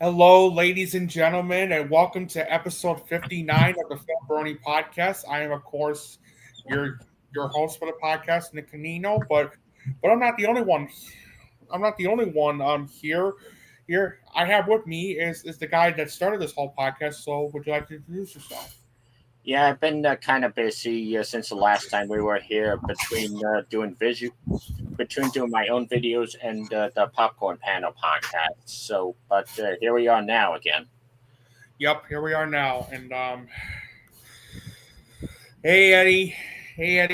Hello, ladies and gentlemen, and welcome to episode 59 of the FilmBrony Podcast. I am, of course, your host for the podcast, Nick Canino, but I'm not the only one. I'm not the only one here. Here I have with me is the guy that started this whole podcast. So, would you like to introduce yourself? Yeah, I've been kind of busy since the last time we were here between doing my own videos and the Popcorn Panel podcast. So, but here we are now again. Yep, here we are now, and hey Eddie,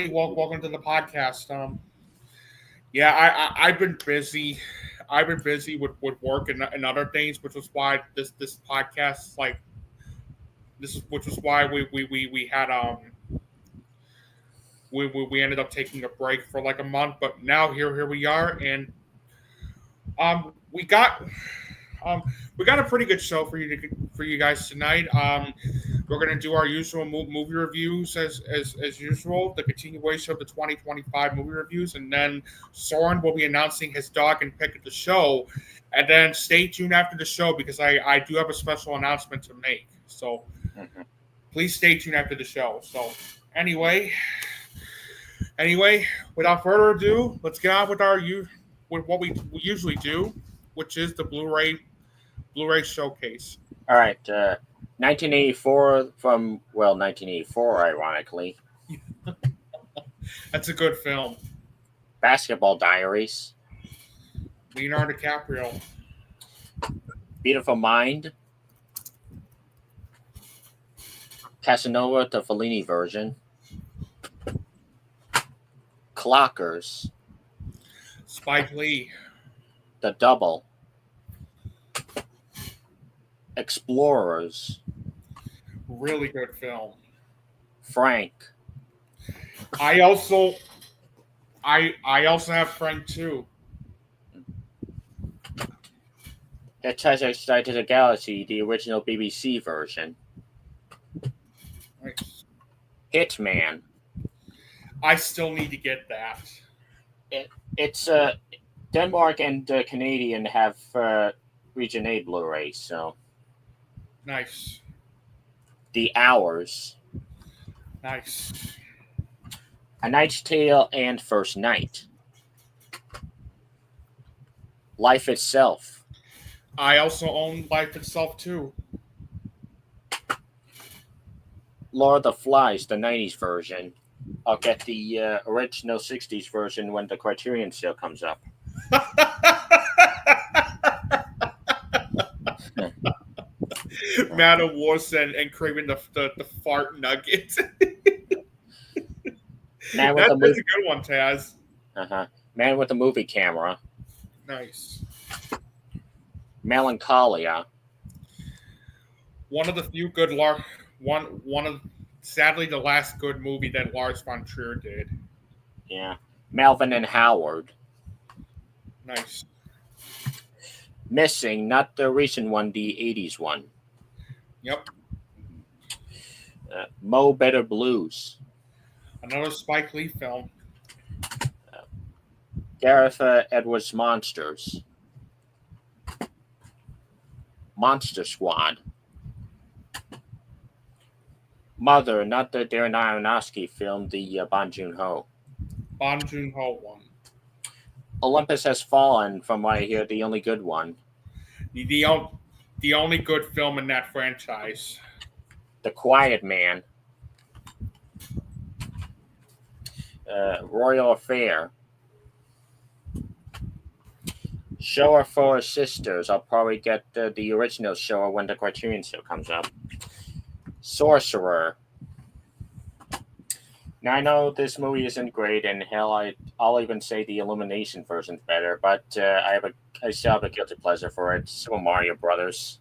welcome to the podcast. Yeah, I've been busy. I've been busy with work and other things, which was why this podcast which was why we had we ended up taking a break for like a month, but now here we are, and um we got we got a pretty good show for you guys tonight. We're gonna do our usual movie reviews as usual, the continuation of the 2025 movie reviews, and then Søren will be announcing his dog and pick of the show, and then stay tuned after the show because I do have a special announcement to make. So please stay tuned after the show. So anyway, without further ado, let's get on with with what we usually do, which is the Blu-ray showcase. All right, 1984 from 1984, ironically. That's a good film. Basketball Diaries. Leonardo DiCaprio. Beautiful Mind. Casanova, the Fellini version. Clockers. Spike Lee. The Double. Explorers. Really good film. Frank. I also have Frank too. Hitchhiker's Guide to the Galaxy, the original BBC version. Nice. Hitman. I still need to get that. It's Denmark and Canadian have Region A Blu-ray, so. Nice. The Hours. Nice. A Knight's Tale and First Night. Life Itself. I also own Life Itself too. Lord of the Flies, the 90s version. I'll get the original 60s version when the Criterion sale comes up. Man of War and craving the fart nugget. That's a good one, Taz. Man with the Movie Camera. Nice. Melancholia. One of the few good one of sadly the last good movie that Lars von Trier did. Yeah. Melvin and Howard. Nice. Missing, not the recent one, the 80s one. Yep. Mo Better Blues. Another Spike Lee film. Gareth Edwards Monsters. Monster Squad. Mother, not the Darren Aronofsky film, the Bong Joon-ho. Bong Joon-ho one. Olympus Has Fallen, from what I hear, the only good one. The only good film in that franchise. The Quiet Man. Royal Affair. Shower for Sisters. I'll probably get the original Shower when the Criterion sale comes up. Sorcerer. Now, I know this movie isn't great, and hell, I'll even say the Illumination version's better, but I still have a guilty pleasure for it. Super Mario Brothers.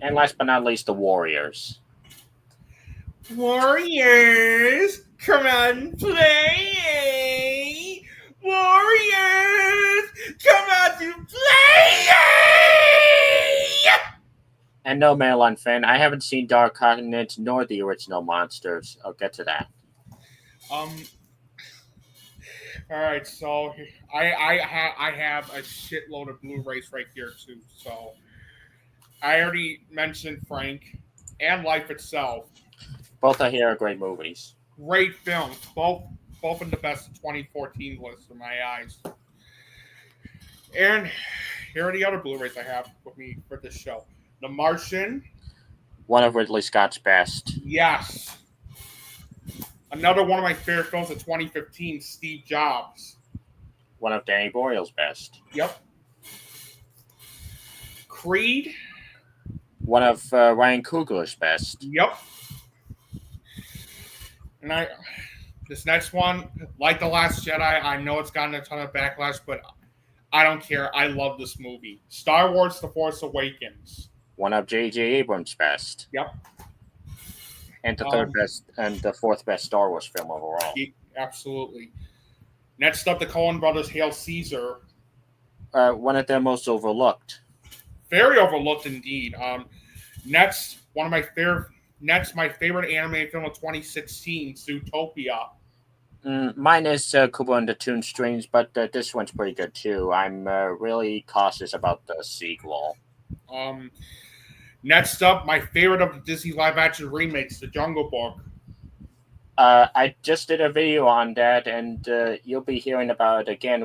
And last but not least, The Warriors. Warriors, come on, play! Warriors, come on to play! And no, Madeline fan, I haven't seen Dark Continent nor the original Monsters. I'll get to that. All right, so I have a shitload of Blu-rays right here too. So I already mentioned Frank and Life Itself. Both are here are great movies. Great films, both in the best 2014 list in my eyes. And here are the other Blu-rays I have with me for this show. The Martian. One of Ridley Scott's best. Yes. Another one of my favorite films of 2015, Steve Jobs. One of Danny Boyle's best. Yep. Creed. One of Ryan Coogler's best. Yep. And this next one, like The Last Jedi, I know it's gotten a ton of backlash, but I don't care. I love this movie. Star Wars The Force Awakens. One of J.J. Abrams' best. Yep. And the third best and the fourth best Star Wars film overall. Absolutely. Next up, the Coen brothers' Hail Caesar. One of their most overlooked. Very overlooked indeed. Next, my favorite animated film of 2016, Zootopia. Mine is Kubo and the Toon Strings, but this one's pretty good too. I'm really cautious about the sequel. Next up, my favorite of the Disney live-action remakes, The Jungle Book. I just did a video on that, and you'll be hearing about it again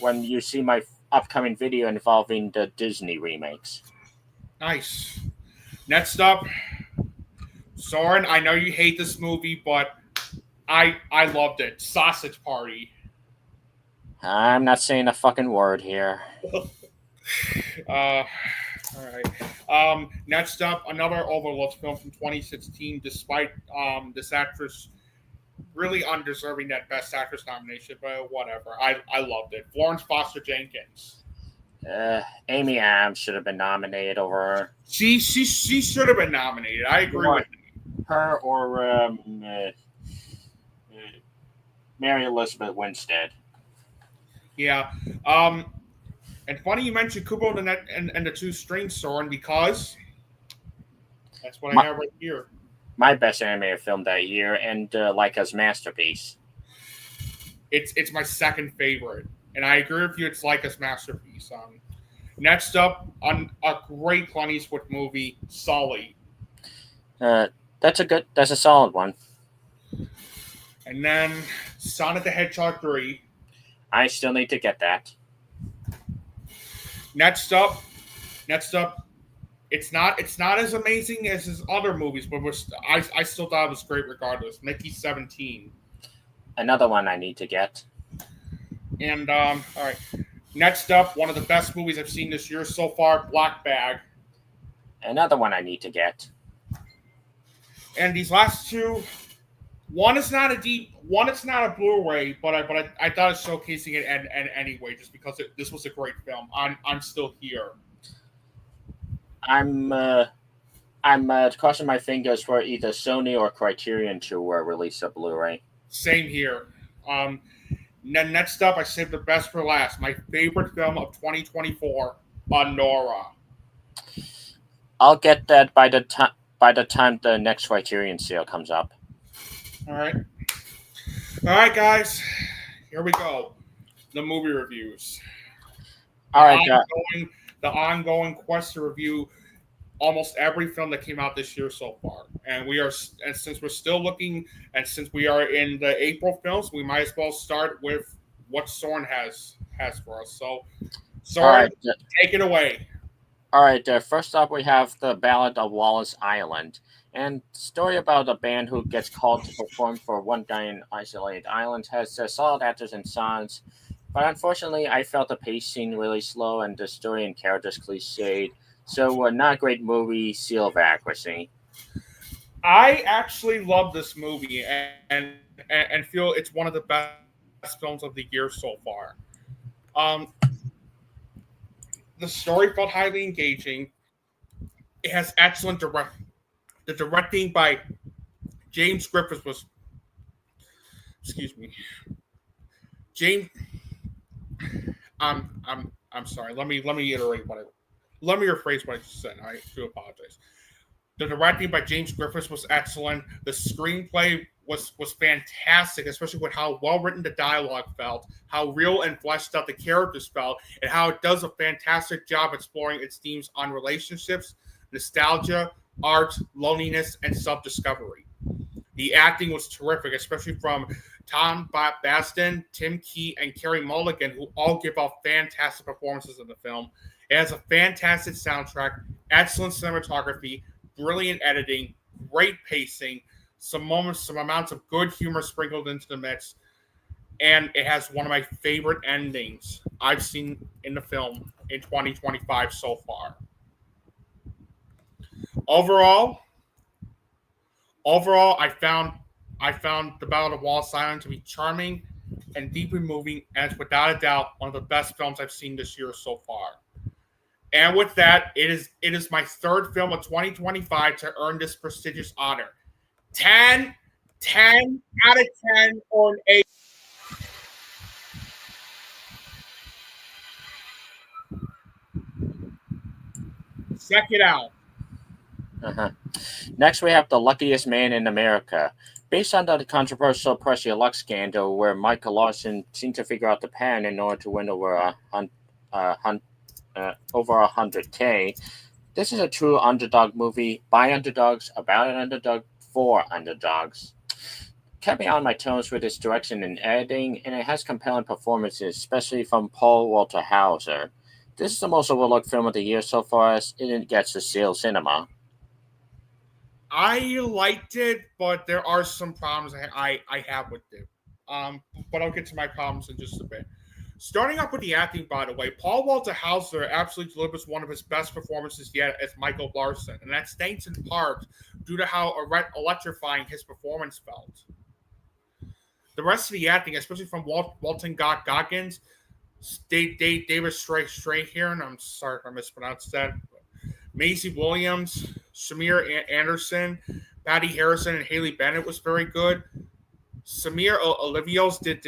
when you see my upcoming video involving the Disney remakes. Nice. Next up, Søren, I know you hate this movie, but I loved it. Sausage Party. I'm not saying a fucking word here. All right. Next up, another overlooked film from 2016, despite this actress really undeserving that Best Actress nomination, but whatever. I loved it. Florence Foster Jenkins. Amy Adams should have been nominated over her. She should have been nominated. I agree with her or Mary Elizabeth Winstead. Yeah. And funny you mentioned Kubo and the Two Strings, Soren, because that's what I have right here. My best animated film that year, and Leica's masterpiece. It's my second favorite, and I agree with you. It's Leica's masterpiece. Next up, on a great Clint Eastwood movie, Sully. That's a solid one. And then Sonic the Hedgehog 3. I still need to get that. Next up, it's not as amazing as his other movies, but I still thought it was great regardless. Mickey 17. Another one I need to get. And all right, next up, one of the best movies I've seen this year so far, Black Bag. Another one I need to get. And these last two, one is not a Blu-ray, but I thought of showcasing it and anyway, just because this was a great film. I'm still here. I'm crossing my fingers for either Sony or Criterion to release a Blu-ray. Same here. Then next up, I saved the best for last. My favorite film of 2024, Nora. I'll get that by the time the next Criterion sale comes up. All right, guys. Here we go. The movie reviews. All right, the ongoing quest to review almost every film that came out this year so far, and since we're still looking, and since we are in the April films, we might as well start with what Søren has for us. So, Søren, take it away. All right. First up, we have The Ballad of Wallace Island. And story about a band who gets called to perform for one guy in isolated island has solid actors and songs, but unfortunately, I felt the pacing really slow and the story and characters cliched. So, not a great movie, seal of accuracy. I actually love this movie and feel it's one of the best films of the year so far. The story felt highly engaging. It has excellent direction. The directing by James Griffiths was, James. I'm sorry. Let me rephrase what I just said. I do apologize. The directing by James Griffiths was excellent. The screenplay was fantastic, especially with how well written the dialogue felt, how real and fleshed out the characters felt, and how it does a fantastic job exploring its themes on relationships, nostalgia, art, loneliness, and self-discovery. The acting was terrific, especially from Tom Basden, Tim Key, and Carey Mulligan, who all give out fantastic performances in the film. It has a fantastic soundtrack, excellent cinematography, brilliant editing, great pacing, some amounts of good humor sprinkled into the mix, and it has one of my favorite endings I've seen in the film in 2025 so far. Overall, I found The Battle of Wallace Island to be charming and deeply moving, and it's without a doubt one of the best films I've seen this year so far. And with that, it is my third film of 2025 to earn this prestigious honor. 10 out of 10 or an 8. Check it out. Next, we have The Luckiest Man in America. Based on the controversial Prussia Luck scandal, where Michael Larson seemed to figure out the pattern in order to win over $100K, this is a true underdog movie by underdogs, about an underdog, for underdogs. Kept me on my toes with its direction and editing, and it has compelling performances, especially from Paul Walter Hauser. This is the most overlooked film of the year so far, as it gets to Seal Cinema. I liked it, but there are some problems I have with it. But I'll get to my problems in just a bit. Starting off with the acting, by the way, Paul Walter Hauser absolutely delivers one of his best performances yet as Michael Larson, and that's thanks in part due to how electrifying his performance felt. The rest of the acting, especially from Walton Goggins, David Strahan, I'm sorry if I mispronounced that, Maisie Williams, Shamir Anderson, Patty Harrison, and Haley Bennett was very good. Samir Olivios did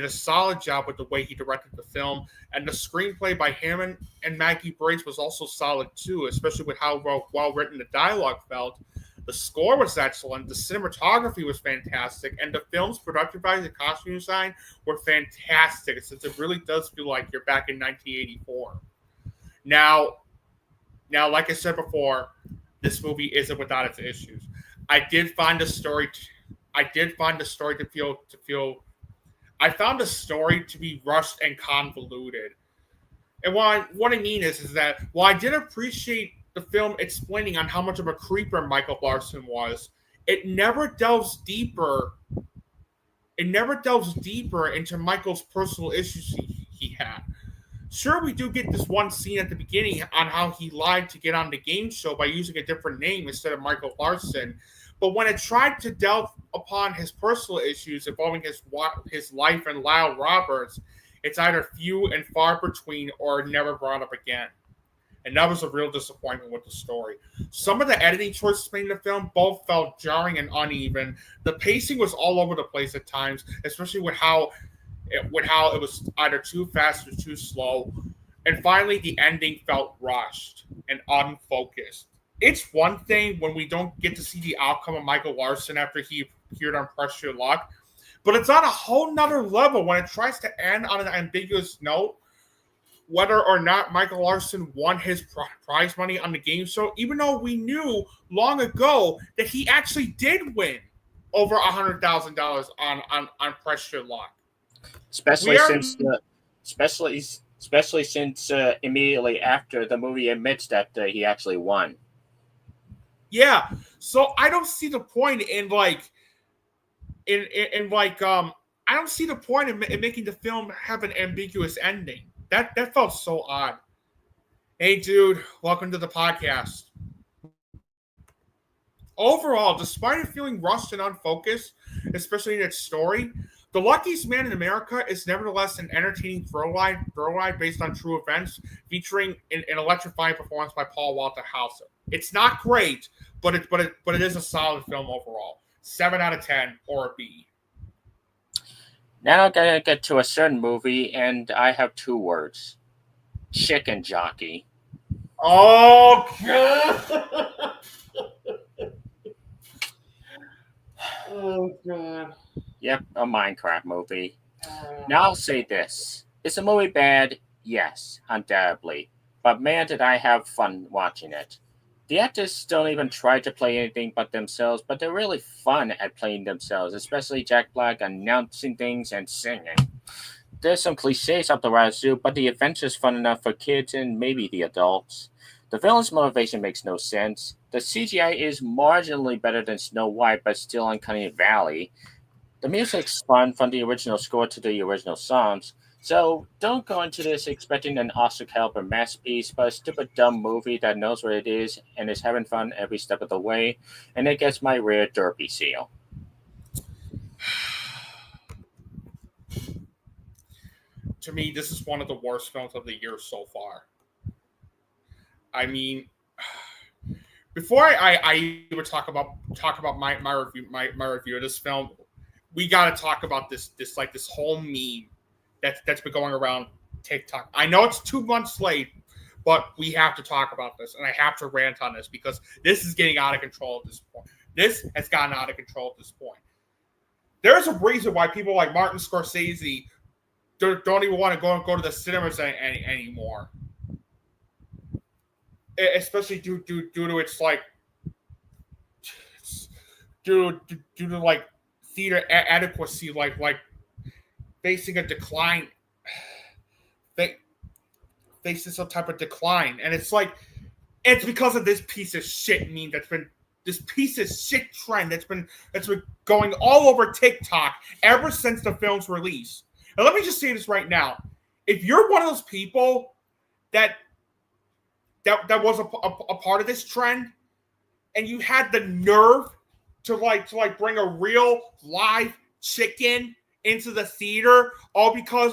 a solid job with the way he directed the film, and the screenplay by him and Maggie Brace was also solid too, especially with how well written the dialogue felt. The score was excellent, the cinematography was fantastic, and the film's production values and costume design were fantastic, since it really does feel like you're back in 1984. Now, like I said before, this movie isn't without its issues. I found the story to be rushed and convoluted. And what I mean is that while I did appreciate the film explaining on how much of a creeper Michael Larson was, it never delves deeper into Michael's personal issues he had. Sure, we do get this one scene at the beginning on how he lied to get on the game show by using a different name instead of Michael Larson. But when it tried to delve upon his personal issues involving his life and Lyle Roberts, it's either few and far between or never brought up again. And that was a real disappointment with the story. Some of the editing choices made in the film both felt jarring and uneven. The pacing was all over the place at times, especially with how it was either too fast or too slow. And finally, the ending felt rushed and unfocused. It's one thing when we don't get to see the outcome of Michael Larson after he appeared on Press Your Luck, but it's on a whole nother level when it tries to end on an ambiguous note, whether or not Michael Larson won his prize money on the game show, even though we knew long ago that he actually did win over $100,000 on Press Your Luck. Especially since immediately after the movie admits that he actually won. Yeah, so I don't see the point in making the film have an ambiguous ending. That felt so odd. Hey, dude, welcome to the podcast. Overall, despite it feeling rushed and unfocused, especially in its story, The Luckiest Man in America is nevertheless an entertaining thrill ride based on true events, featuring an electrifying performance by Paul Walter Hauser. It's not great, but it is a solid film overall. 7 out of 10 or a B. Now I'm gonna get to a certain movie, and I have 2 words: chicken jockey. Oh God! Oh god. Yep, a Minecraft movie. Now I'll say this. Is the movie bad? Yes, undoubtedly. But man, did I have fun watching it. The actors don't even try to play anything but themselves, but they're really fun at playing themselves, especially Jack Black announcing things and singing. There's some cliches up the wazoo, but the adventure's fun enough for kids and maybe the adults. The villain's motivation makes no sense. The CGI is marginally better than Snow White, but still Uncanny Valley. The music's fun from the original score to the original songs, so don't go into this expecting an Oscar caliber masterpiece, but a stupid dumb movie that knows what it is and is having fun every step of the way, and it gets my rare derpy seal. To me, this is one of the worst films of the year so far. I mean, before I even talk about my review of this film, we got to talk about this whole meme that's been going around TikTok. I know it's 2 months late, but we have to talk about this, and I have to rant on this because this is getting out of control at this point. This has gotten out of control at this point. There's a reason why people like Martin Scorsese don't even want to go to the cinemas anymore. Especially due to its like due to like theater adequacy, like facing a decline, facing some type of decline, and it's because of this piece of shit meme this piece of shit trend that's been going all over TikTok ever since the film's release. And let me just say this right now: if you're one of those people that was a part of this trend, and you had the nerve to bring a real live chicken into the theater all because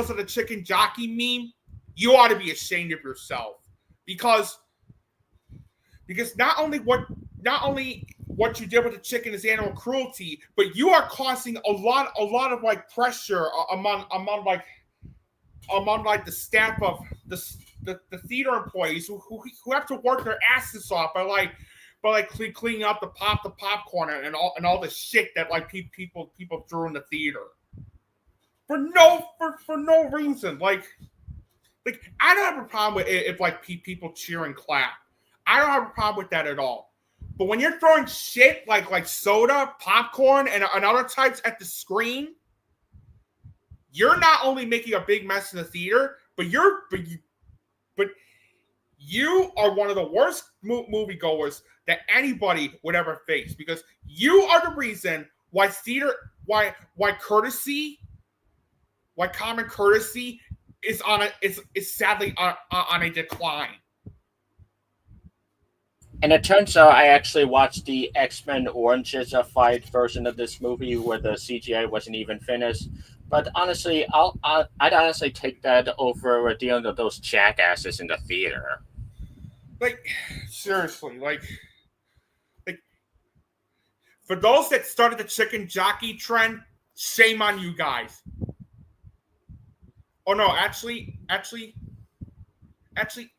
of the chicken jockey meme, you ought to be ashamed of yourself. Because not only what you did with the chicken is animal cruelty, but you are causing a lot of like pressure among the staff of the theater employees who have to work their asses off by cleaning up the popcorn and all the shit that like people threw in the theater for no reason. Like I don't have a problem with it if like people cheer and clap. I don't have a problem with that at all. But when you're throwing shit like soda, popcorn, and other types at the screen, you're not only making a big mess in the theater, but you are one of the worst moviegoers that anybody would ever face, because you are the reason why common courtesy is sadly on a decline. And it turns out I actually watched the X-Men Oranges fight version of this movie where the CGI wasn't even finished. But honestly, I'd honestly take that over dealing with those jackasses in the theater. Like, seriously, like for those that started the chicken jockey trend, shame on you guys. Oh no, actually, I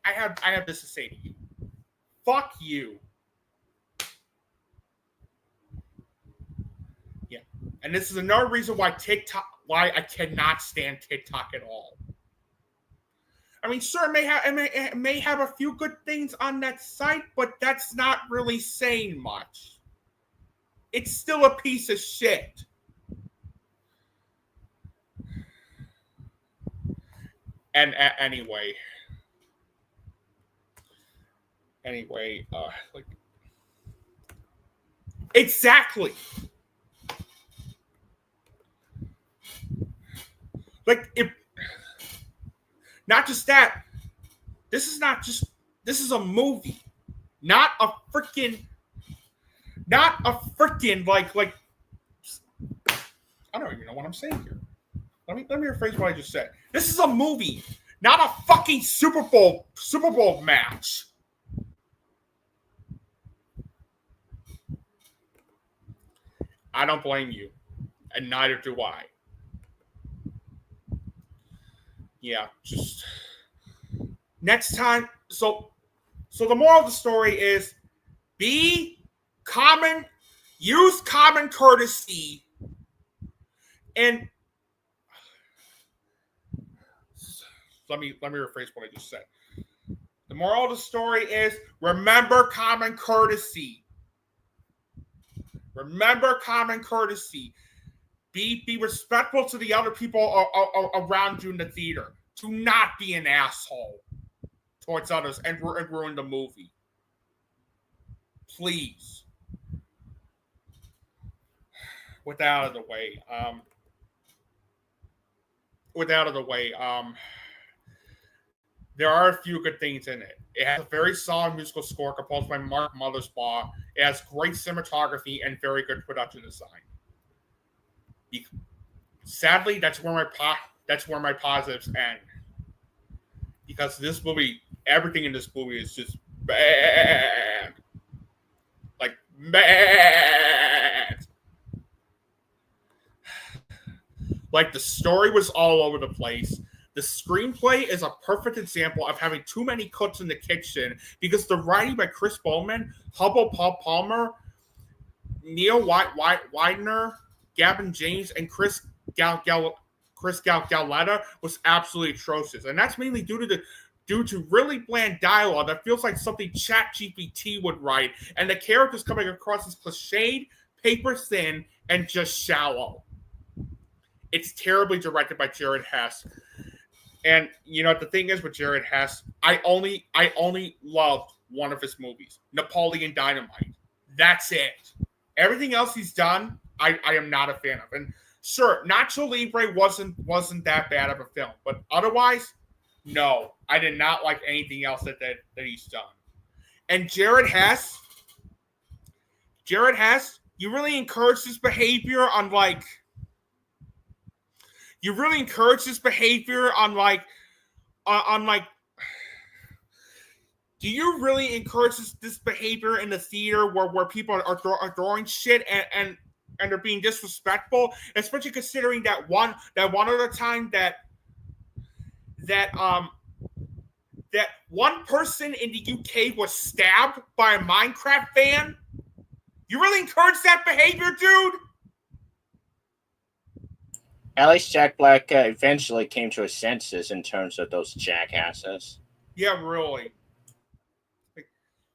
have this to say to you. Fuck you. Yeah. And this is another reason why I cannot stand TikTok at all. I mean, sure, it may have a few good things on that site, but that's not really saying much. It's still a piece of shit. And anyway, exactly. Like, if not just that, this is a movie, not a freaking like I don't even know what I'm saying here. Let me rephrase what I just said. This is a movie, not a fucking Super Bowl match. I don't blame you, and neither do I. Yeah, just next time. So the moral of the story is be common. use common courtesy and let me rephrase what I just said. The moral of the story is remember common courtesy. Remember common courtesy. Be respectful to the other people around you in the theater. Do not be an asshole towards others and ruin the movie. Please. With that out of the way, there are a few good things in it. It has a very solid musical score composed by Mark Mothersbaugh. It has great cinematography and very good production design. Sadly, that's where my positives end. Because this movie, everything in this movie is just bad. Like, bad. Like, the story was all over the place. The screenplay is a perfect example of having too many cooks in the kitchen because the writing by Chris Bowman, Hubble Paul Palmer, Neil Widener, Gavin James, and Chris Gauletta was absolutely atrocious. And that's mainly due to really bland dialogue that feels like something ChatGPT would write, and the characters coming across as cliched, paper thin, and just shallow. It's terribly directed by Jared Hess. And you know the thing is with Jared Hess, I only loved one of his movies, Napoleon Dynamite. That's it. Everything else he's done, I am not a fan of. And sure, Nacho Libre wasn't that bad of a film, but otherwise, no, I did not like anything else that he's done. And Jared Hess, you really encourage this behavior on like. You really encourage this behavior on do you really encourage this behavior in the theater where people are throwing shit and they're being disrespectful, especially considering that one other time that one person in the UK was stabbed by a Minecraft fan? You really encourage that behavior, dude? At least Jack Black eventually came to his senses in terms of those jackasses. Yeah, really.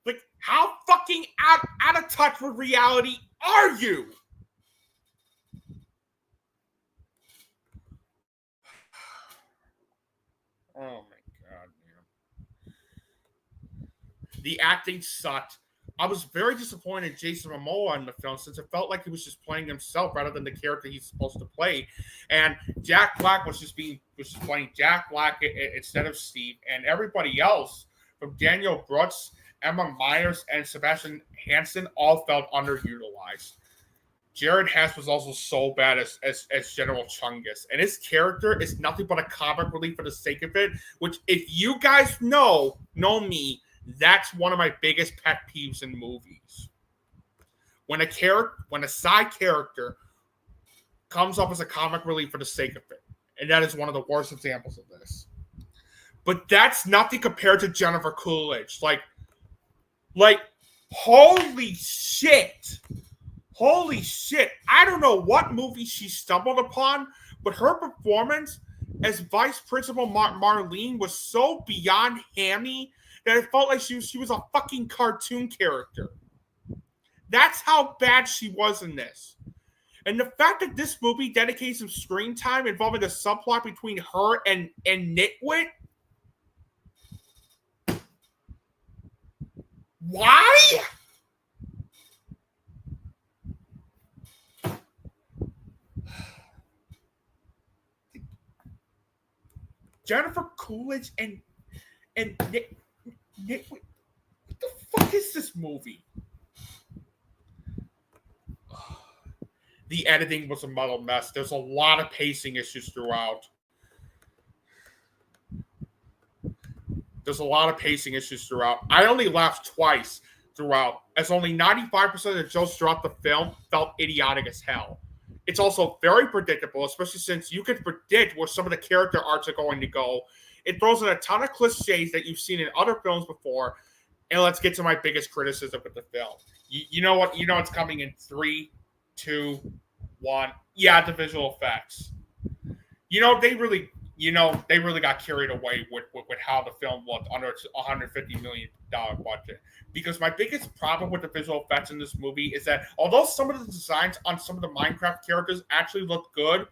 Like how fucking out of touch with reality are you? Oh my god, man. The acting sucked. I was very disappointed in Jason Momoa in the film since it felt like he was just playing himself rather than the character he's supposed to play. And Jack Black was just playing Jack Black instead of Steve. And everybody else, from Daniel Brooks, Emma Myers, and Sebastian Hansen, all felt underutilized. Jared Hess was also so bad as General Chungus. And his character is nothing but a comic relief for the sake of it, which if you guys know me, that's one of my biggest pet peeves in movies. When a side character comes up as a comic relief for the sake of it. And that is one of the worst examples of this. But that's nothing compared to Jennifer Coolidge. Like holy shit. Holy shit. I don't know what movie she stumbled upon, but her performance as Vice Principal Marlene was so beyond hammy that it felt like she was a fucking cartoon character. That's how bad she was in this. And the fact that this movie dedicates some screen time involving a subplot between her and Nitwit. Why? Jennifer Coolidge and Nitwit. What the fuck is this movie? The editing was a muddled mess. There's a lot of pacing issues throughout. I only laughed twice throughout, as only 95% of the jokes throughout the film felt idiotic as hell. It's also very predictable, especially since you can predict where some of the character arcs are going to go. It throws in a ton of cliches that you've seen in other films before, And let's get to my biggest criticism with the film. You know what? You know it's coming in 3, 2, 1. Yeah, the visual effects. They really got carried away with how the film looked under its $150 million budget. Because my biggest problem with the visual effects in this movie is that although some of the designs on some of the Minecraft characters actually look good,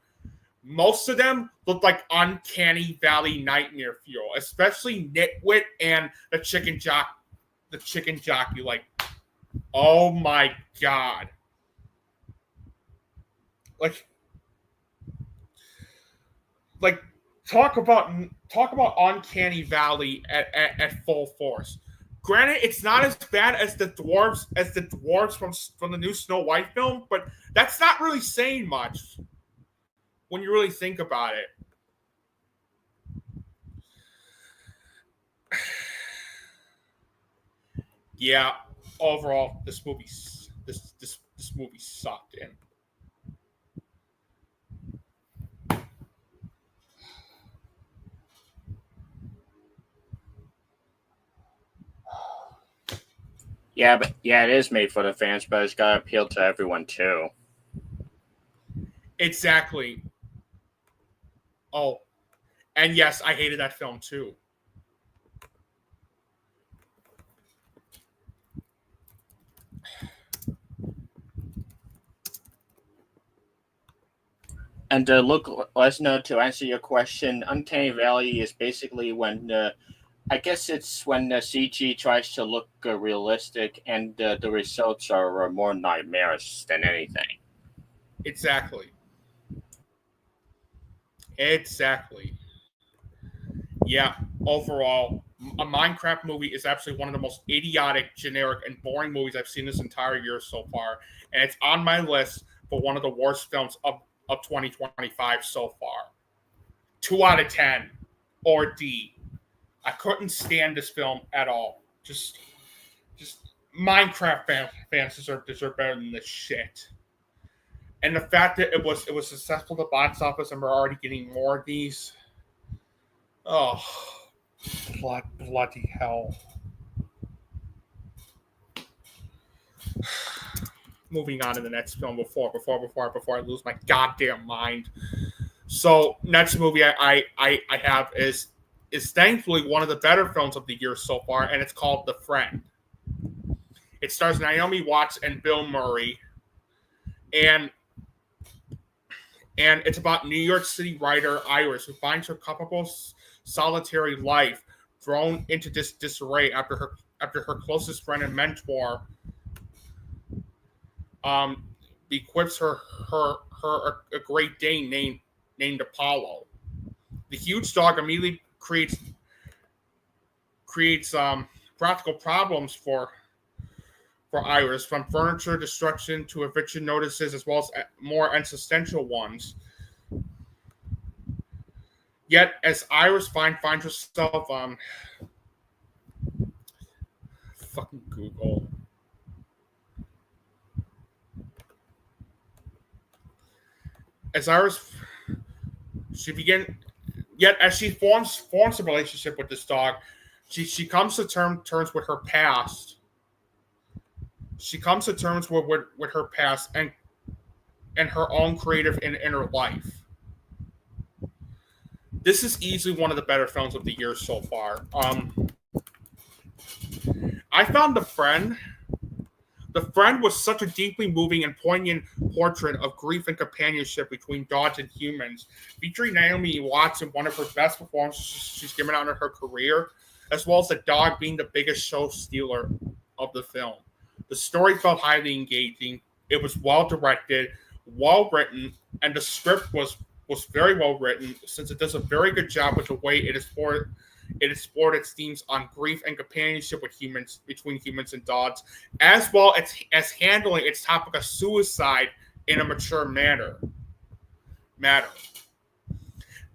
most of them look like Uncanny Valley nightmare fuel, especially Nitwit and the chicken jockey. Like, oh my god! Like talk about Uncanny Valley at full force. Granted, it's not as bad as the dwarves from the new Snow White film, but that's not really saying much when you really think about it. Yeah, overall, this movie sucked in. Yeah, it is made for the fans, but it's got to appeal to everyone too. Exactly. Oh, and yes, I hated that film too. And look, listener, to answer your question, Uncanny Valley is basically when I guess it's when the CG tries to look realistic, and the results are more nightmarish than anything. Exactly. Yeah, overall, a Minecraft movie is absolutely one of the most idiotic, generic, and boring movies I've seen this entire year so far. And it's on my list for one of the worst films of 2025 so far. 2 out of 10, or D. I couldn't stand this film at all. Just Minecraft fans deserve better than this shit. And the fact that it was successful at the box office and we're already getting more of these. Oh, bloody hell. Moving on to the next film before I lose my goddamn mind. So next movie I have is thankfully one of the better films of the year so far, and it's called The Friend. It stars Naomi Watts and Bill Murray, and it's about New York City writer Iris, who finds her couple solitary life thrown into disarray after her closest friend and mentor bequeaths her a Great Dane named Apollo. The huge dog immediately creates practical problems for Iris, from furniture destruction to eviction notices, as well as more existential ones. Yet, as Iris finds herself, fucking Google. As Iris, as she forms a relationship with this dog, she comes to terms with her past. She comes to terms with her past and her own creative inner life. This is easily one of the better films of the year so far. I found The Friend. The Friend was such a deeply moving and poignant portrait of grief and companionship between dogs and humans, featuring Naomi Watts in one of her best performances she's given out in her career, as well as the dog being the biggest show stealer of the film. The story felt highly engaging. It was well directed, well written, and the script was very well written, since it does a very good job with the way it explored its themes on grief and companionship between humans and dogs, as well as handling its topic of suicide in a mature manner. The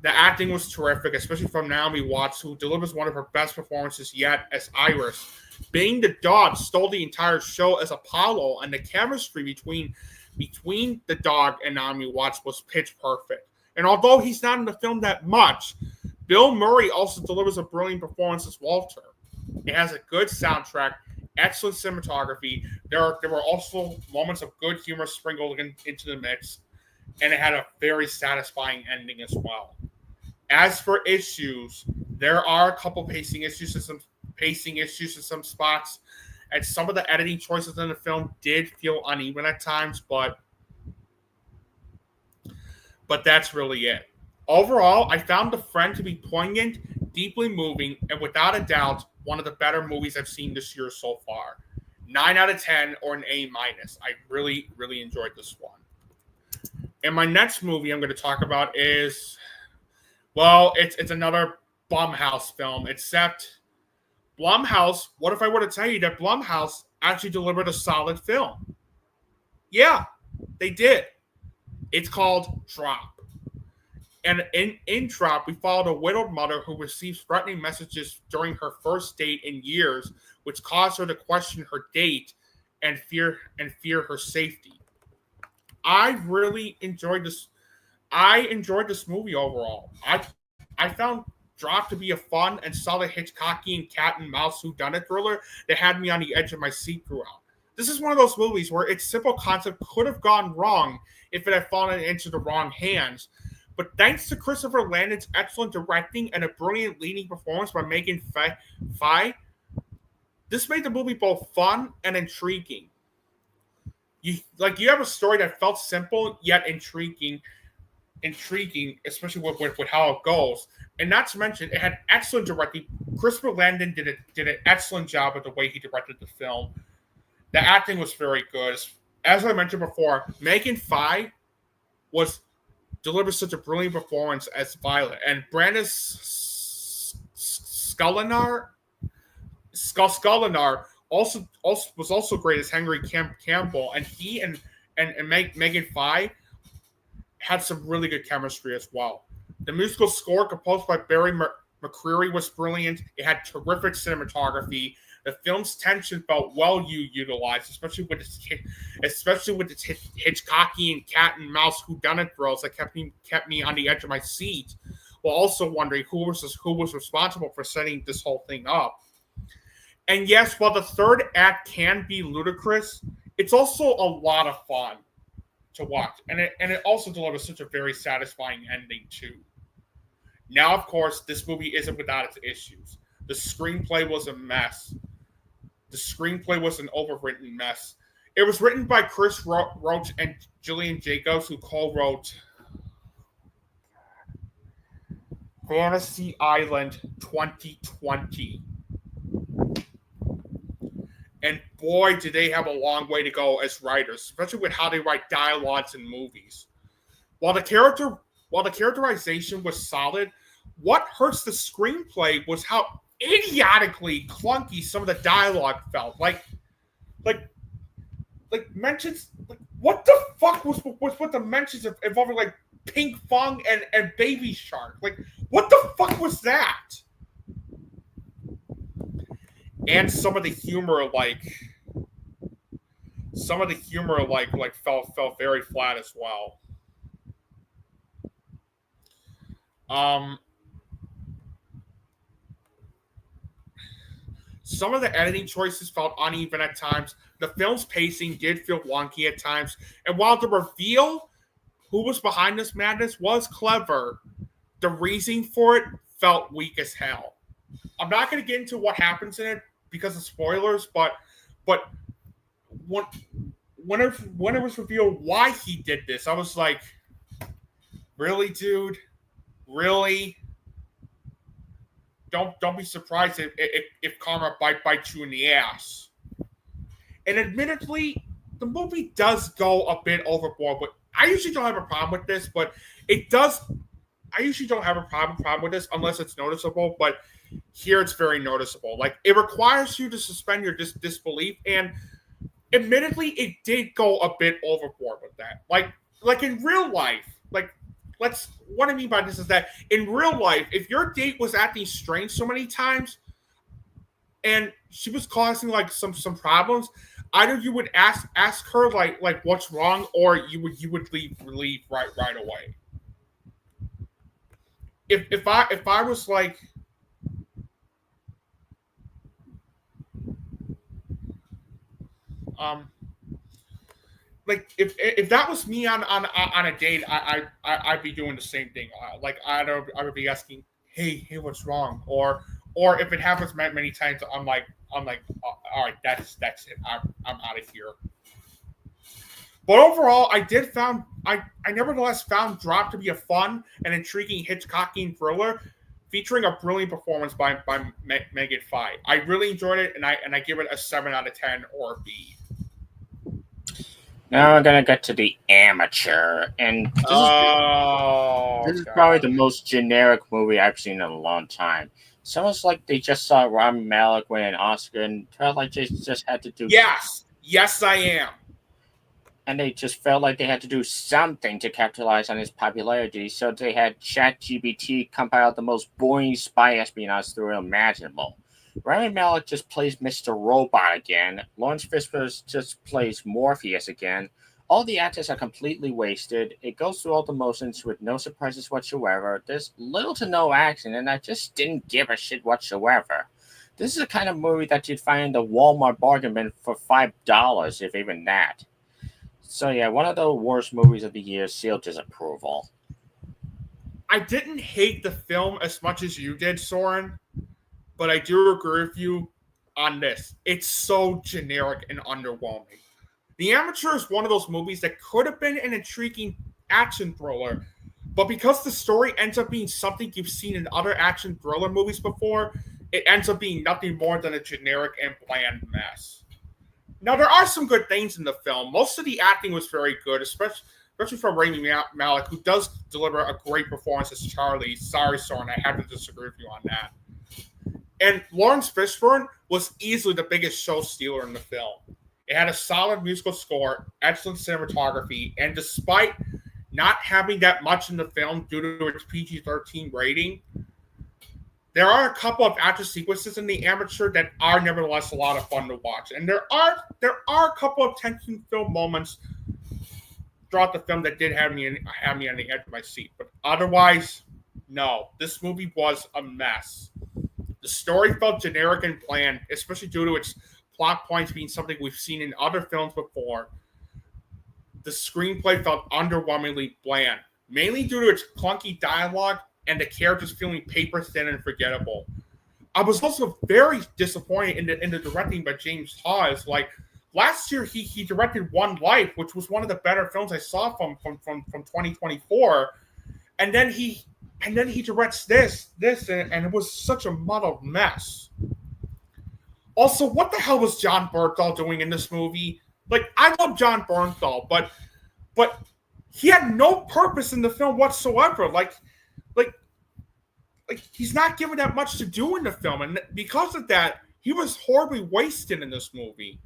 acting was terrific, especially from Naomi Watts, who delivers one of her best performances yet as Iris. Being the dog stole the entire show as Apollo, and the chemistry between the dog and Naomi Watts was pitch perfect. And although he's not in the film that much, Bill Murray also delivers a brilliant performance as Walter. It has a good soundtrack, excellent cinematography. There were also moments of good humor sprinkled into the mix, and it had a very satisfying ending as well. As for issues, there are a couple pacing issues in some spots, and some of the editing choices in the film did feel uneven at times, but that's really it. Overall, I found The Friend to be poignant, deeply moving, and without a doubt, one of the better movies I've seen this year so far. 9 out of 10 or an A minus. I really, really enjoyed this one. And my next movie I'm going to talk about is, well, it's another Blumhouse film, except Blumhouse, what if I were to tell you that Blumhouse actually delivered a solid film? Yeah, they did. It's called Drop. And in Drop, we followed a widowed mother who receives threatening messages during her first date in years, which caused her to question her date and fear her safety. I really enjoyed this. I enjoyed this movie overall. I found Drop to be a fun and solid Hitchcockian cat and mouse whodunit thriller that had me on the edge of my seat throughout. This is one of those movies where its simple concept could have gone wrong if it had fallen into the wrong hands. But thanks to Christopher Landon's excellent directing and a brilliant leading performance by Megan Fye, this made the movie both fun and intriguing. You have a story that felt simple yet intriguing, especially with how it goes. And not to mention, it had excellent directing. Christopher Landon did an excellent job with the way he directed the film. The acting was very good. As I mentioned before, Megan Fye delivered such a brilliant performance as Violet, and Brandis Skullinar was also great as Henry Campbell, and he and Megan Fye had some really good chemistry as well. The musical score, composed by Barry McCreary, was brilliant. It had terrific cinematography. The film's tension felt well utilized, especially with its Hitchcockian cat and mouse whodunit thrills that kept me on the edge of my seat, while also wondering who was responsible for setting this whole thing up. And yes, while the third act can be ludicrous, it's also a lot of fun to watch, and it also delivers such a very satisfying ending too. Now, of course, this movie isn't without its issues. The screenplay was a mess. The screenplay was an overwritten mess. It was written by Chris Roach and Gillian Jacobs, who co-wrote Fantasy Island 2020. And boy, did they have a long way to go as writers, especially with how they write dialogues in movies. While the characterization was solid, what hurts the screenplay was how idiotically clunky some of the dialogue felt. Like mentions. Like, what the fuck was with the mentions of involving like Pink Fong and Baby Shark? Like, what the fuck was that? And some of the humor, fell very flat as well. Some of the editing choices felt uneven at times. The film's pacing did feel wonky at times. And while the reveal who was behind this madness was clever, the reasoning for it felt weak as hell. I'm not going to get into what happens in it because of spoilers, but when it was revealed why he did this, I was like, really, dude? Really? Don't be surprised if karma bites you in the ass. And admittedly, the movie does go a bit overboard, but I usually don't have a problem with this, but it does. I usually don't have a problem with this unless it's noticeable, but here it's very noticeable. Like, it requires you to suspend your disbelief, and admittedly, it did go a bit overboard with that. Like in real life, what I mean by this is that in real life, if your date was acting strange so many times and she was causing like some problems, either you would ask her like what's wrong, or you would leave right away. If I was like, Like if that was me on a date, I'd be doing the same thing. Like I would be asking, hey, what's wrong? Or if it happens many times, I'm like, all right, that's it. I'm out of here. But overall, I nevertheless found Drop to be a fun and intriguing Hitchcockian thriller featuring a brilliant performance by Megan Fye. I really enjoyed it, and I give it a 7 out of 10 or a B. Now we're gonna get to The Amateur, and this is probably the most generic movie I've seen in a long time. It's almost like they just saw Rami Malek win an Oscar and felt like they just had to do. Yes, I am. And they just felt like they had to do something to capitalize on his popularity, so they had ChatGPT compile the most boring spy espionage thriller imaginable. Rami Malek just plays Mr. Robot again. Lawrence Fishburne just plays Morpheus again. All the actors are completely wasted. It goes through all the motions with no surprises whatsoever. There's little to no action, and I just didn't give a shit whatsoever. This is the kind of movie that you'd find in the Walmart bargain bin for $5, if even that. So yeah, one of the worst movies of the year, sealed disapproval. I didn't hate the film as much as you did, Søren, but I do agree with you on this. It's so generic and underwhelming. The Amateur is one of those movies that could have been an intriguing action thriller, but because the story ends up being something you've seen in other action thriller movies before, it ends up being nothing more than a generic and bland mess. Now, there are some good things in the film. Most of the acting was very good, especially from Rami Malek, who does deliver a great performance as Charlie. Sorry, Søren, I have to disagree with you on that. And Lawrence Fishburne was easily the biggest show stealer in the film. It had a solid musical score, excellent cinematography, and despite not having that much in the film due to its PG-13 rating, there are a couple of action sequences in The Amateur that are nevertheless a lot of fun to watch. And there are a couple of tension-filled moments throughout the film that did have me on the edge of my seat. But otherwise, no. This movie was a mess. The story felt generic and bland, especially due to its plot points being something we've seen in other films before. The screenplay felt underwhelmingly bland, mainly due to its clunky dialogue and the characters feeling paper thin and forgettable. I was also very disappointed in the directing by James Hawes. Like last year, he directed One Life, which was one of the better films I saw from 2024, and then he directs this, and it was such a muddled mess. Also, what the hell was John Bernthal doing in this movie? Like, I love John Bernthal, but he had no purpose in the film whatsoever. Like he's not given that much to do in the film, and because of that, he was horribly wasted in this movie.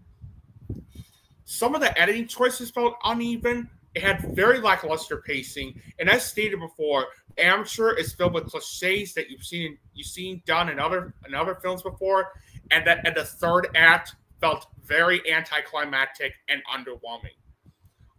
Some of the editing choices felt uneven. It had very lackluster pacing, and as stated before, Amateur is filled with cliches that you've seen done in other films before, and the third act felt very anticlimactic and underwhelming.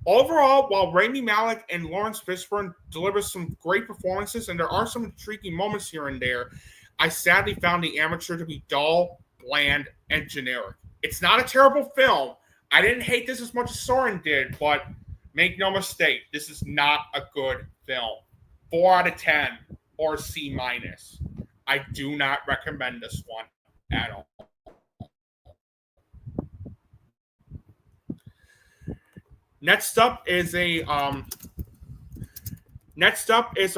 Overall, while Rami Malek and Lawrence Fishburne deliver some great performances, and there are some intriguing moments here and there, I sadly found The Amateur to be dull, bland, and generic. It's not a terrible film. I didn't hate this as much as Søren did, but make no mistake, this is not a good film. 4 out of 10 or C-. I do not recommend this one at all. Next up is a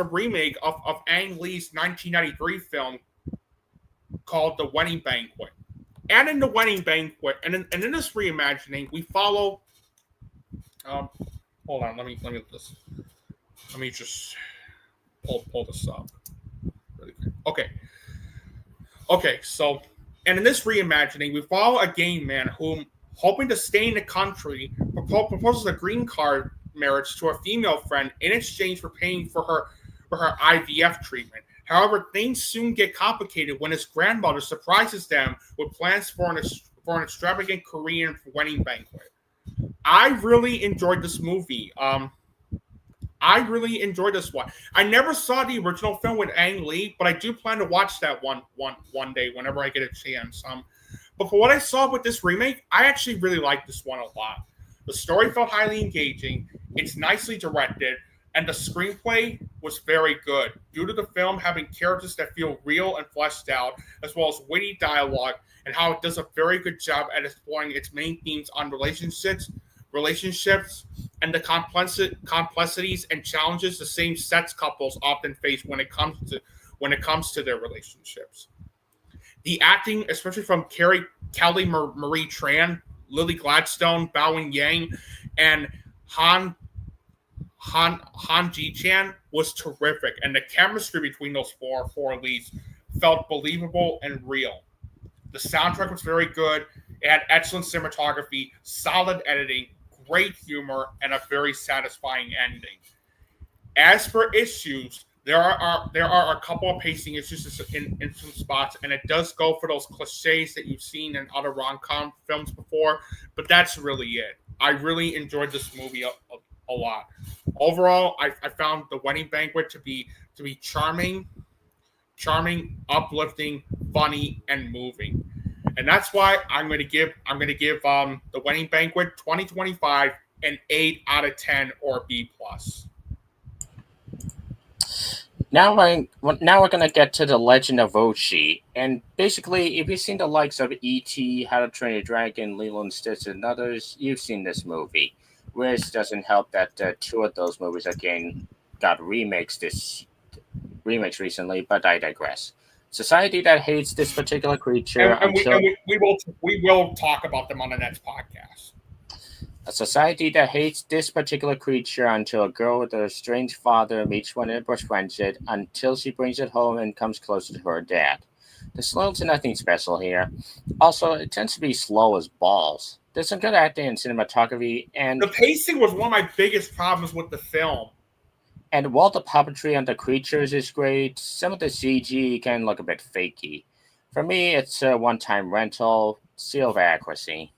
remake of Ang Lee's 1993 film called The Wedding Banquet. And in The Wedding Banquet, and in this reimagining, we follow. Hold on, let me just pull this up. Really quick. Okay. So, and in this reimagining, we follow a gay man whom, hoping to stay in the country, proposes a green card marriage to a female friend in exchange for paying for her IVF treatment. However, things soon get complicated when his grandmother surprises them with plans for an extravagant Korean wedding banquet. I really enjoyed this movie. I really enjoyed this one. I never saw the original film with Ang Lee, but I do plan to watch that one day whenever I get a chance. But for what I saw with this remake, I actually really liked this one a lot. The story felt highly engaging. It's nicely directed, and the screenplay was very good due to the film having characters that feel real and fleshed out, as well as witty dialogue, and how it does a very good job at exploring its main themes on relationships, and the complexities and challenges the same-sex couples often face when it comes to their relationships. The acting, especially from Kelly Marie Tran, Lily Gladstone, Bao Yang, and Han Ji Chan was terrific, and the chemistry between those four leads felt believable and real. The soundtrack was very good. It had excellent cinematography, solid editing, great humor, and a very satisfying ending. As for issues, there are a couple of pacing issues in some spots, and it does go for those cliches that you've seen in other rom-com films before, but that's really it. I really enjoyed this movie a lot. Overall, I found The Wedding Banquet to be charming, uplifting, funny, and moving. And that's why I'm going to give The Wedding Banquet 2025 an 8 out of 10 or B+. Now we're gonna get to the Legend of Ochi, and basically, if you've seen the likes of E.T., How to Train Your Dragon, Lilo and Stitch, and others, you've seen this movie. Which doesn't help that two of those movies again got remakes recently, but I digress. Society that hates this particular creature we will talk about them on the next podcast. A society that hates this particular creature until a girl with a strange father meets one and befriends it until she brings it home and comes closer to her dad. There's little to nothing special here. Also, it tends to be slow as balls. There's some good acting and cinematography, and the pacing was one of my biggest problems with the film. And while the puppetry on the creatures is great, some of the CG can look a bit fakey. For me, it's a one-time rental, seal of accuracy.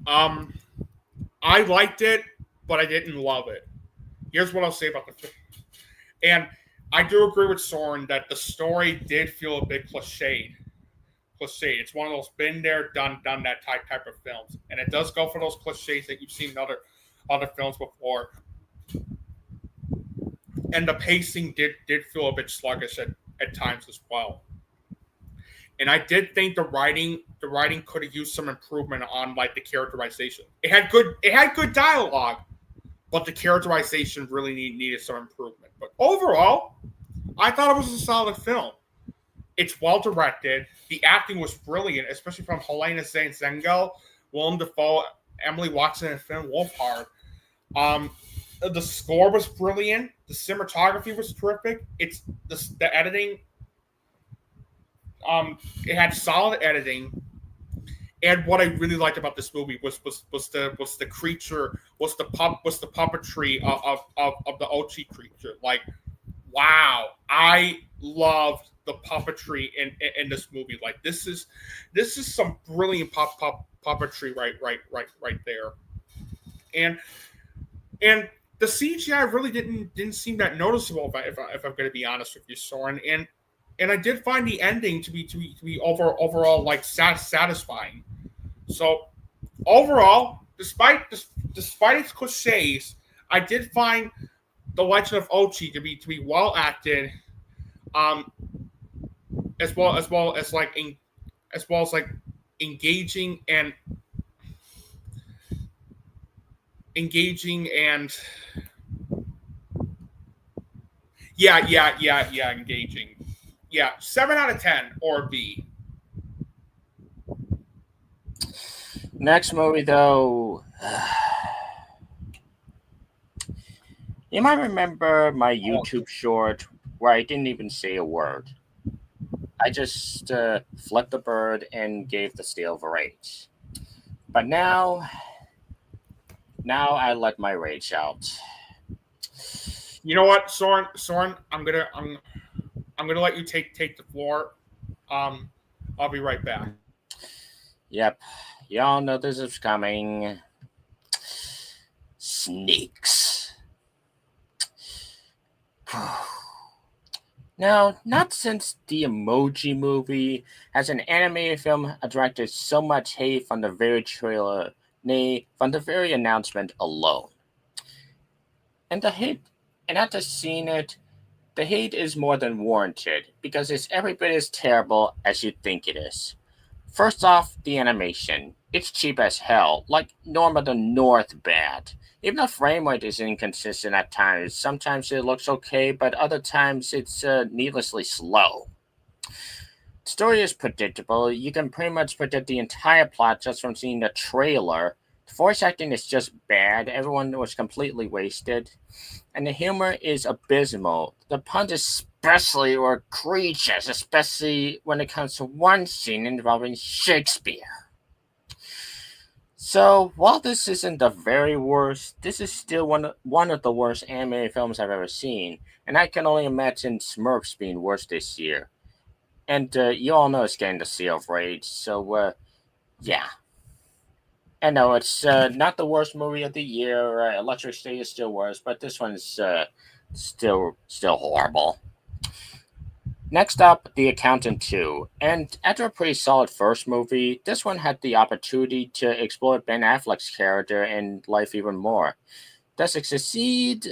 I liked it, but I didn't love it. Here's what I'll say about the film. And I do agree with Søren that the story did feel a bit cliched. It's one of those been there, done that type of films. And it does go for those cliches that you've seen in other films before. And the pacing did feel a bit sluggish at times as well. And I did think the writing could have used some improvement on like the characterization. It had good dialogue, but the characterization really needed some improvement. But overall, I thought it was a solid film. It's well directed. The acting was brilliant, especially from Helena Zengel, Willem Dafoe, Emily Watson, and Finn Wolfhard. The score was brilliant. The cinematography was terrific. It's the editing. It had solid editing, and what I really liked about this movie was the creature, was the puppetry of the Ochi creature. Like, wow, I loved the puppetry in this movie. Like, this is some brilliant puppetry right there, and the CGI really didn't seem that noticeable if I'm going to be honest with you, Søren. And I did find the ending to be overall like satisfying. So overall, despite its cliches, I did find The Legend of Ochi to be well acted, as well as engaging and engaging. Yeah, 7 out of 10 or B. Next movie, though. You might remember my YouTube short where I didn't even say a word. I just flipped the bird and gave the steel a rage. But now I let my rage out. You know what, Søren, I'm gonna let you take the floor. I'll be right back. Yep, y'all know this is coming. Snakes. Now, not since the Emoji Movie has an animated film attracted so much hate from the very trailer, nay, from the very announcement alone. And the hate, and after seeing it, the hate is more than warranted because it's every bit as terrible as you think it is. First off, the animation. It's cheap as hell, like Norm of the North bad. Even the frame rate is inconsistent at times. Sometimes it looks okay, but other times it's needlessly slow. The story is predictable. You can pretty much predict the entire plot just from seeing the trailer. The voice acting is just bad. Everyone was completely wasted. And the humor is abysmal. The puns especially were egregious, especially when it comes to one scene involving Shakespeare. So, while this isn't the very worst, this is still one of the worst animated films I've ever seen, and I can only imagine Smurfs being worse this year. And you all know it's getting the Seal of Rage, so yeah. I know it's not the worst movie of the year. Electric State is still worse, but this one's still horrible. Next up, The Accountant 2. And after a pretty solid first movie, this one had the opportunity to explore Ben Affleck's character and life even more. Does it succeed?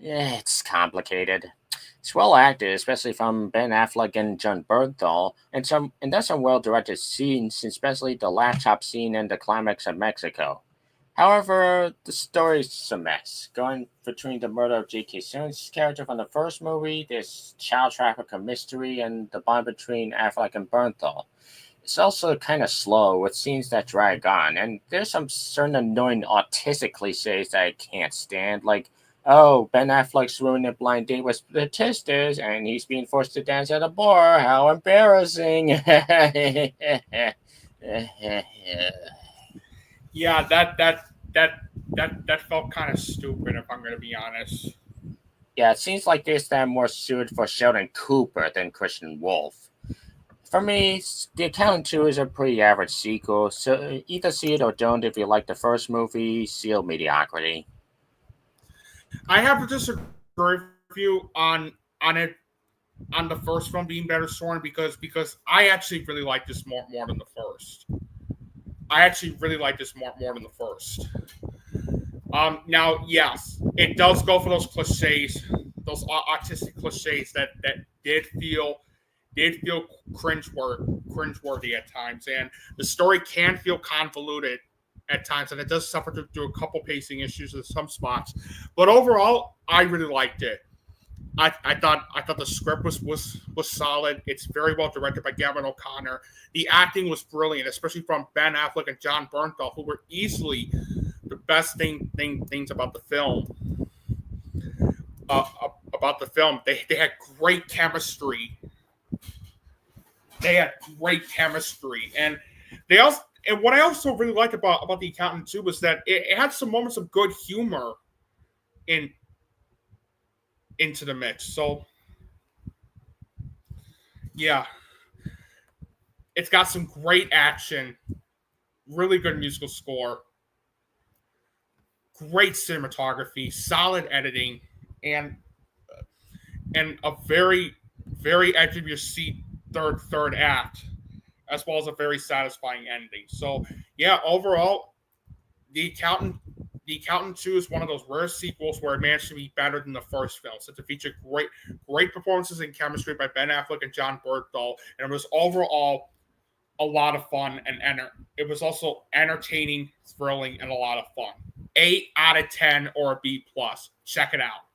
It's complicated. It's well acted, especially from Ben Affleck and John Bernthal, and there's some well directed scenes, especially the laptop scene and the climax of Mexico. However, the story's a mess. Going between the murder of J.K. Simmons' character from the first movie, this child trafficker mystery, and the bond between Affleck and Bernthal. It's also kind of slow, with scenes that drag on, and there's some certain annoying autistic cliches that I can't stand, like, oh, Ben Affleck's ruined a blind date with statisters, and he's being forced to dance at a bar. How embarrassing! Yeah, that felt kind of stupid, if I'm going to be honest. Yeah, it seems like this time more suited for Sheldon Cooper than Christian Wolf. For me, The Accountant 2 is a pretty average sequel, so either see it or don't if you like the first movie, seal mediocrity. I have to disagree with you on it on the first one being better, Soren, because I actually really like this more than the first. I actually really like this more than the first. Now, yes, it does go for those cliches, those autistic cliches that did feel cringeworthy at times, and the story can feel convoluted at times, and it does suffer through a couple pacing issues in some spots. But overall, I really liked it. I thought the script was solid. It's very well directed by Gavin O'Connor. The acting was brilliant, especially from Ben Affleck and John Bernthal, who were easily the best things about the film. Uh, about the film, they had great chemistry. They had great chemistry, and they also. And what I also really liked about The Accountant too was that it had some moments of good humor in into the mix. So yeah, it's got some great action, really good musical score, great cinematography, solid editing, and and a very edge of your seat third act, as well as a very satisfying ending. So yeah, overall, the accountant the Accountant 2 is one of those rare sequels where it managed to be better than the first film, since it featured great performances and chemistry by Ben Affleck and John Bernthal, and it was overall a lot of fun it was also entertaining, thrilling, and a lot of fun. 8 out of 10 or a B plus. Check it out.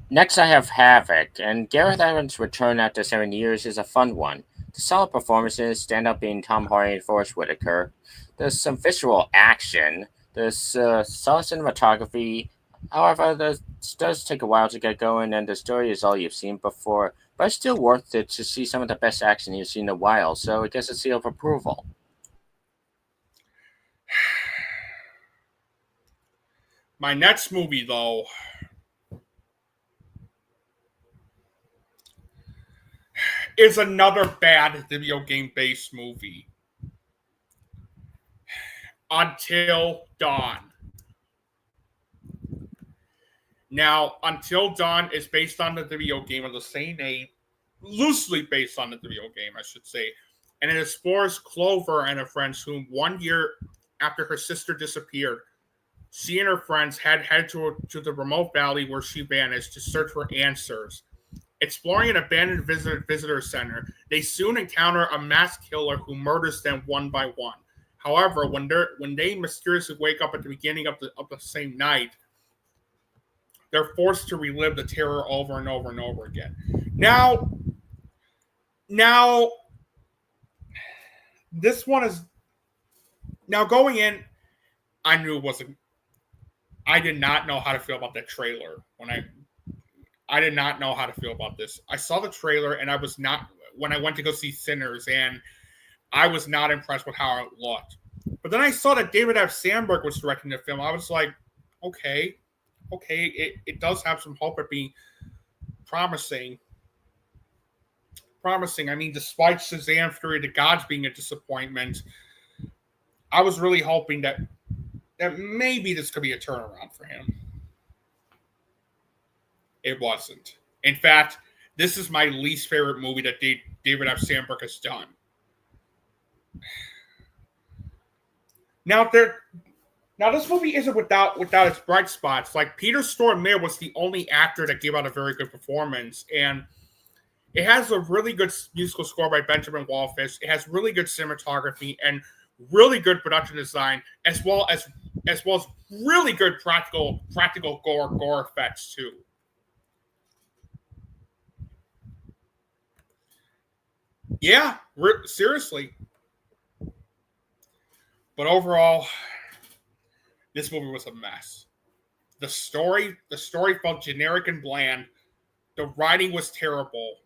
Next, I have Havoc, and Gareth Evans' return after 7 years is a fun one. The solid performances stand up being Tom Hardy and Forrest Whitaker. There's some visual action. There's solid cinematography. However, this does take a while to get going, and the story is all you've seen before. But it's still worth it to see some of the best action you've seen in a while, so it gets a seal of approval. My next movie, though, is another bad video game based movie. Until Dawn. Now, Until Dawn is based on the video game of the same name, loosely based on the video game, I should say. And it explores Clover and her friends whom 1 year after her sister disappeared, she and her friends had headed to the remote valley where she vanished to search for answers. Exploring an abandoned visitor center, they soon encounter a mass killer who murders them one by one. However, when they mysteriously wake up at the beginning of the same night, they're forced to relive the terror over and over and over again. Now, this one is now going in. I knew it wasn't. I did not know how to feel about that trailer I did not know how to feel about this. I saw the trailer and I was not when I went to go see Sinners, and I was not impressed with how it looked. But then I saw that David F. Sandberg was directing the film. I was like, okay, it does have some hope at being promising. I mean, despite Shazam! Fury of the Gods being a disappointment, I was really hoping that maybe this could be a turnaround for him. It wasn't. In fact, this is my least favorite movie that David F. Sandberg has done. Now this movie isn't without its bright spots. Like, Peter Stormare was the only actor that gave out a very good performance, and it has a really good musical score by Benjamin Wallfish. It has really good cinematography and really good production design, as well as really good practical gore effects too. Yeah, seriously. But overall, this movie was a mess. The story felt generic and bland. The writing was terrible.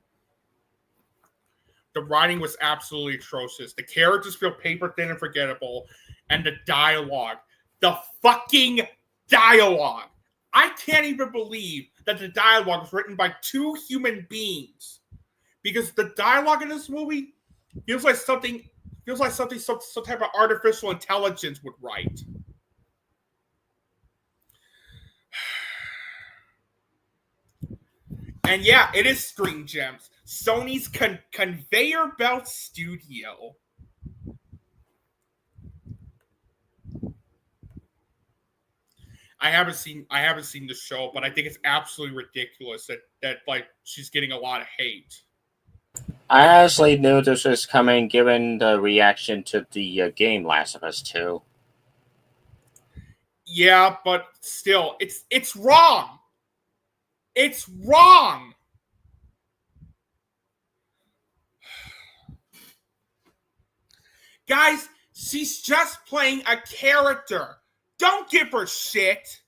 The writing was absolutely atrocious. The characters feel paper thin and forgettable. And the fucking dialogue. I can't even believe that the dialogue was written by two human beings. Because the dialogue in this movie feels like something some type of artificial intelligence would write. And yeah, it is Screen Gems, Sony's conveyor belt studio. I haven't seen the show, but I think it's absolutely ridiculous that like she's getting a lot of hate. I honestly knew this was coming given the reaction to the game Last of Us 2. Yeah, but still, it's wrong. It's wrong. Guys, she's just playing a character. Don't give her shit.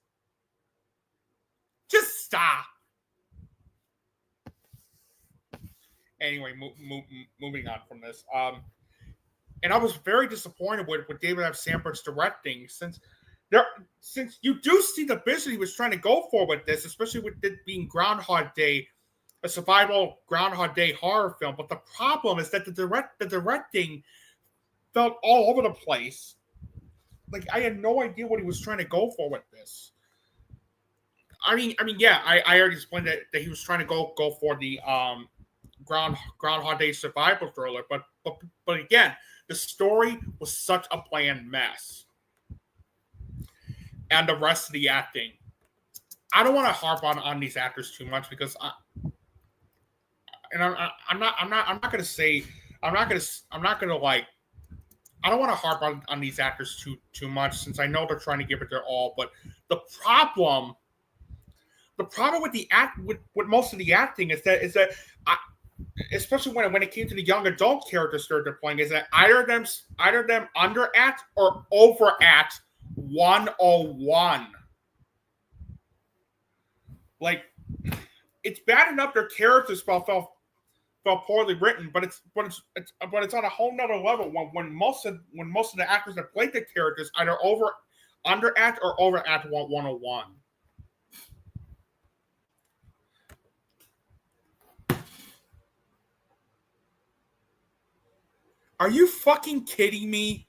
Just stop. Anyway, moving on from this. And I was very disappointed with David F. Sandberg's directing, since you do see the vision he was trying to go for with this, especially with it being Groundhog Day, a survival Groundhog Day horror film. But the problem is that the directing felt all over the place. Like, I had no idea what he was trying to go for with this. I mean, yeah, I already explained that he was trying to go for the Groundhog Day survival thriller, but again, the story was such a bland mess, and the rest of the acting. I don't want to harp on these actors too much because I don't want to harp on these actors too much, since I know they're trying to give it their all. But the problem with most of the acting is that especially when it came to the young adult characters they're playing, is that either them underact or overact 101. Like, it's bad enough their characters felt poorly written, but it's on a whole nother level when most of the actors that played the characters either underact or overact 101. Are you fucking kidding me?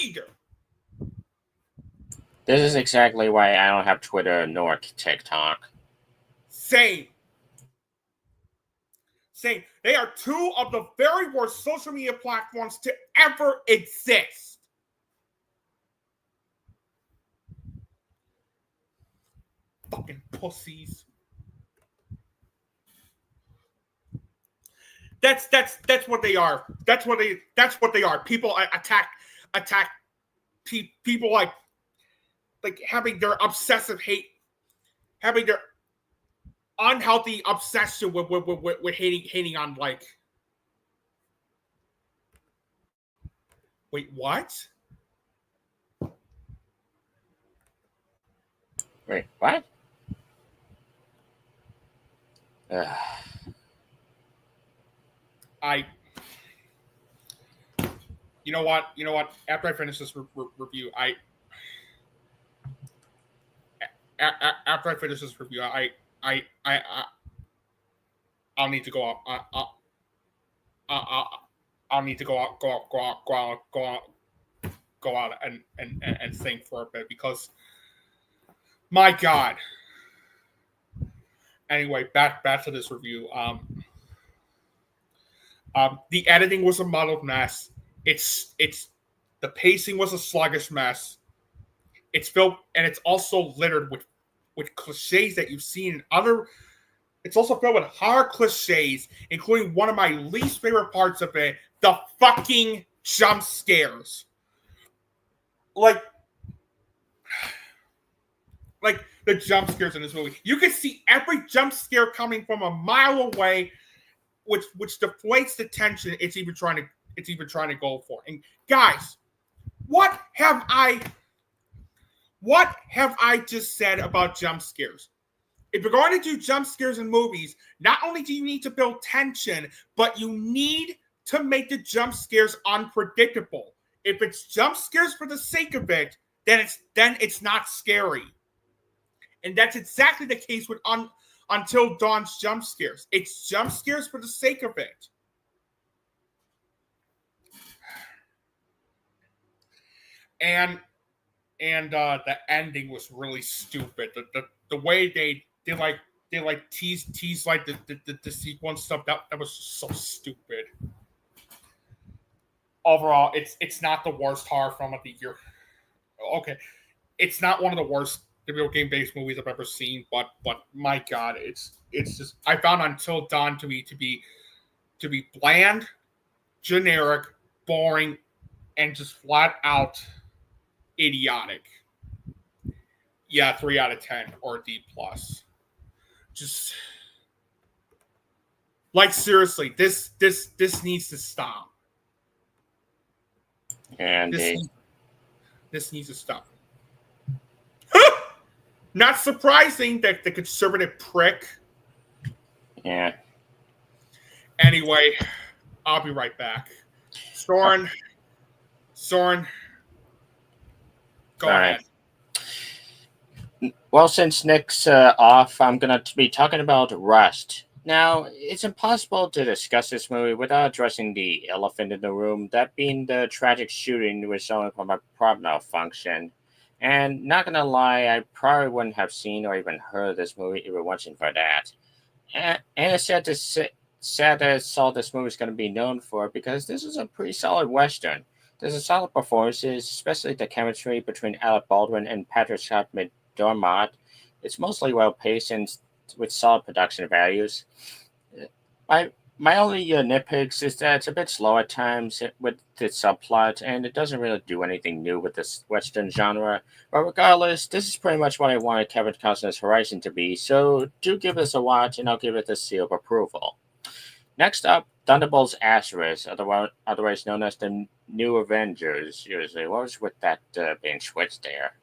need. This is exactly why I don't have Twitter nor TikTok. Same. They are two of the very worst social media platforms to ever exist. Fucking pussies. That's what they are. That's what they are. People attack people like having their obsessive hate, having their unhealthy obsession with hating on like. Wait, what? Wait, what? You know what? After I finish this review, I'll need to go out. I'll need to go out and think for a bit because, my God. Anyway, back to this review. The editing was a muddled mess. It's the pacing was a sluggish mess. It's filled, and it's also littered with cliches that you've seen in other. It's also filled with horror cliches, including one of my least favorite parts of it: the fucking jump scares. Like the jump scares in this movie, you can see every jump scare coming from a mile away, which deflates the tension it's even trying to go for. And guys, what have I just said about jump scares? If you're going to do jump scares in movies, not only do you need to build tension, but you need to make the jump scares unpredictable. If it's jump scares for the sake of it, then it's not scary. And that's exactly the case with Until Dawn's jump scares. It's jump scares for the sake of it. And the ending was really stupid. The way they tease like the sequence stuff that was just so stupid. Overall, it's not the worst horror film of the year. Okay, it's not one of the worst video game based movies I've ever seen, but my God, it's just, I found Until Dawn to be bland, generic, boring, and just flat out idiotic. Yeah, 3 out of 10 or D+. Just like, seriously, this needs to stop. And this needs to stop. Not surprising that the conservative prick. Yeah. Anyway, I'll be right back. Søren, go ahead. Well, since Nick's off, I'm going to be talking about Rust. Now, it's impossible to discuss this movie without addressing the elephant in the room, that being the tragic shooting resulting from a prop malfunction. And not going to lie, I probably wouldn't have seen or even heard this movie if it wasn't for that. And it's sad that it's all this movie is going to be known for, because this is a pretty solid Western. There's a solid performances, especially the chemistry between Alec Baldwin and Patrick Scott McDermott. It's mostly well-paced and with solid production values. My only nitpicks is that it's a bit slow at times with the subplot, and it doesn't really do anything new with this Western genre. But regardless, this is pretty much what I wanted Kevin Costner's Horizon to be, so do give this a watch, and I'll give it the seal of approval. Next up, Thunderbolts Asterisk, otherwise known as the New Avengers. Usually, what was with that being switched there?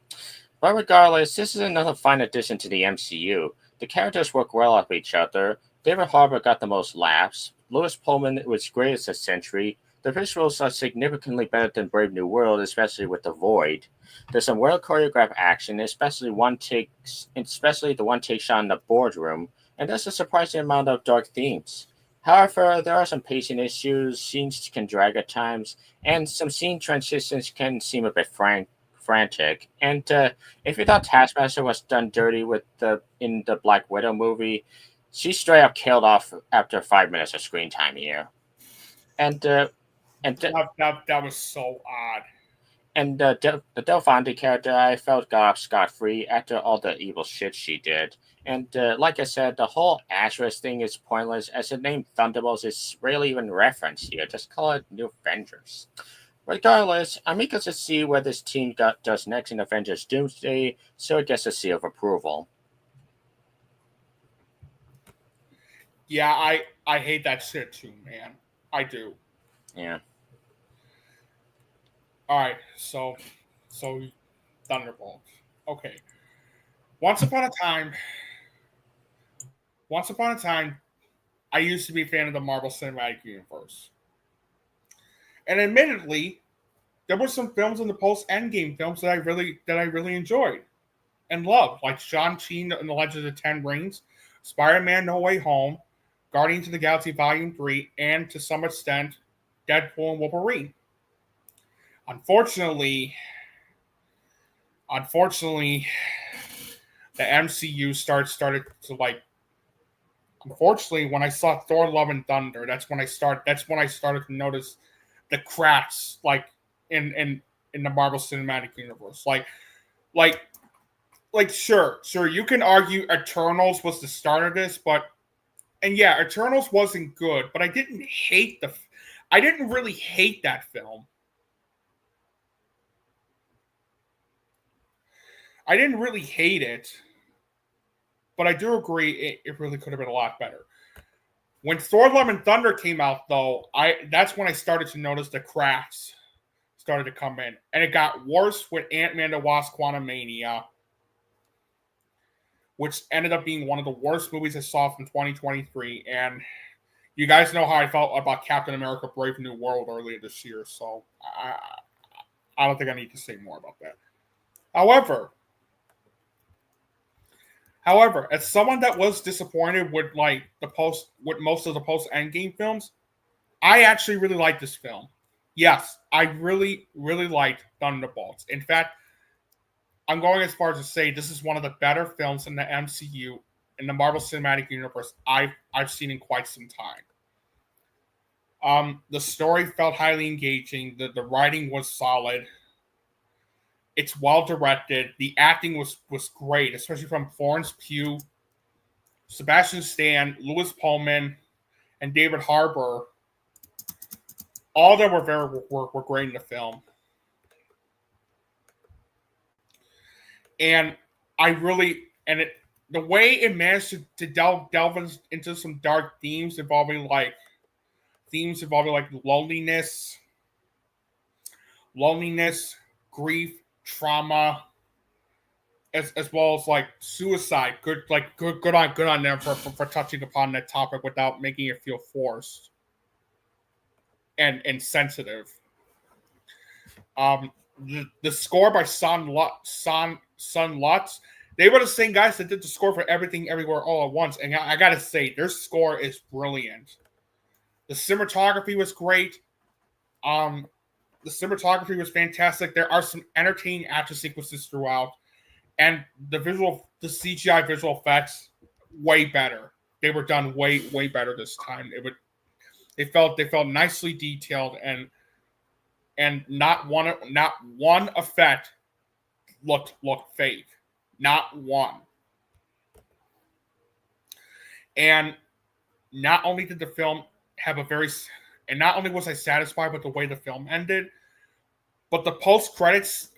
But regardless, this is another fine addition to the MCU. The characters work well off each other. David Harbour got the most laughs. Louis Pullman was great as a Sentry. The visuals are significantly better than Brave New World, especially with the Void. There's some well choreographed action, especially the one take shot in the boardroom, and there's a surprising amount of dark themes. However, there are some pacing issues, scenes can drag at times, and some scene transitions can seem a bit frantic. And if you thought Taskmaster was done dirty with the in the Black Widow movie, she straight up killed off after 5 minutes of screen time here. And and That was so odd. the Delphante character, I felt got off scot free after all the evil shit she did. And like I said, the whole asterisk thing is pointless as the name Thunderbolts is rarely even referenced here. Just call it New Avengers. Regardless, I'm eager to see what this team does next in Avengers Doomsday, so it gets a seal of approval. Yeah, I hate that shit too, man. I do. Yeah. All right, so Thunderbolts. Okay. Once upon a time, I used to be a fan of the Marvel Cinematic Universe, and admittedly, there were some films in the post Endgame films that I really enjoyed and loved, like Shang-Chi and the Legend of the Ten Rings, Spider-Man: No Way Home, Guardians of the Galaxy Volume 3, and to some extent, Deadpool and Wolverine. Unfortunately, the MCU started to like. Unfortunately, when I saw Thor: Love and Thunder, that's when I started to notice the cracks like in the Marvel Cinematic Universe. Like sure, you can argue Eternals was the start of this, and yeah, Eternals wasn't good, but I didn't really hate that film. I didn't really hate it, but I do agree it really could have been a lot better. When Thor: Love and Thunder came out, though, that's when I started to notice the cracks started to come in, and it got worse with Ant-Man: The Wasp: Quantumania, which ended up being one of the worst movies I saw from 2023. And you guys know how I felt about Captain America: Brave New World earlier this year, so I don't think I need to say more about that. However, as someone that was disappointed with most of the post Endgame films, I actually really liked this film. Yes, I really liked Thunderbolts. In fact, I'm going as far as to say this is one of the better films in the MCU in the Marvel Cinematic Universe I've seen in quite some time. The story felt highly engaging. The writing was solid. It's well directed. The acting was great, especially from Florence Pugh, Sebastian Stan, Louis Pullman, and David Harbour. All of them were great in the film, and the way it managed to delve into some dark themes involving loneliness, grief, trauma, as well as like suicide. Good on them for touching upon that topic without making it feel forced and sensitive. The score by Son Lutz. They were the same guys that did the score for Everything Everywhere All at Once, and I gotta say, their score is brilliant. The cinematography was great. The cinematography was fantastic. There are some entertaining action sequences throughout, and the CGI visual effects way better. They were done way better this time. They felt nicely detailed, and not one effect looked fake. Not one. And not only did the film have and not only was I satisfied with the way the film ended, but the post credits.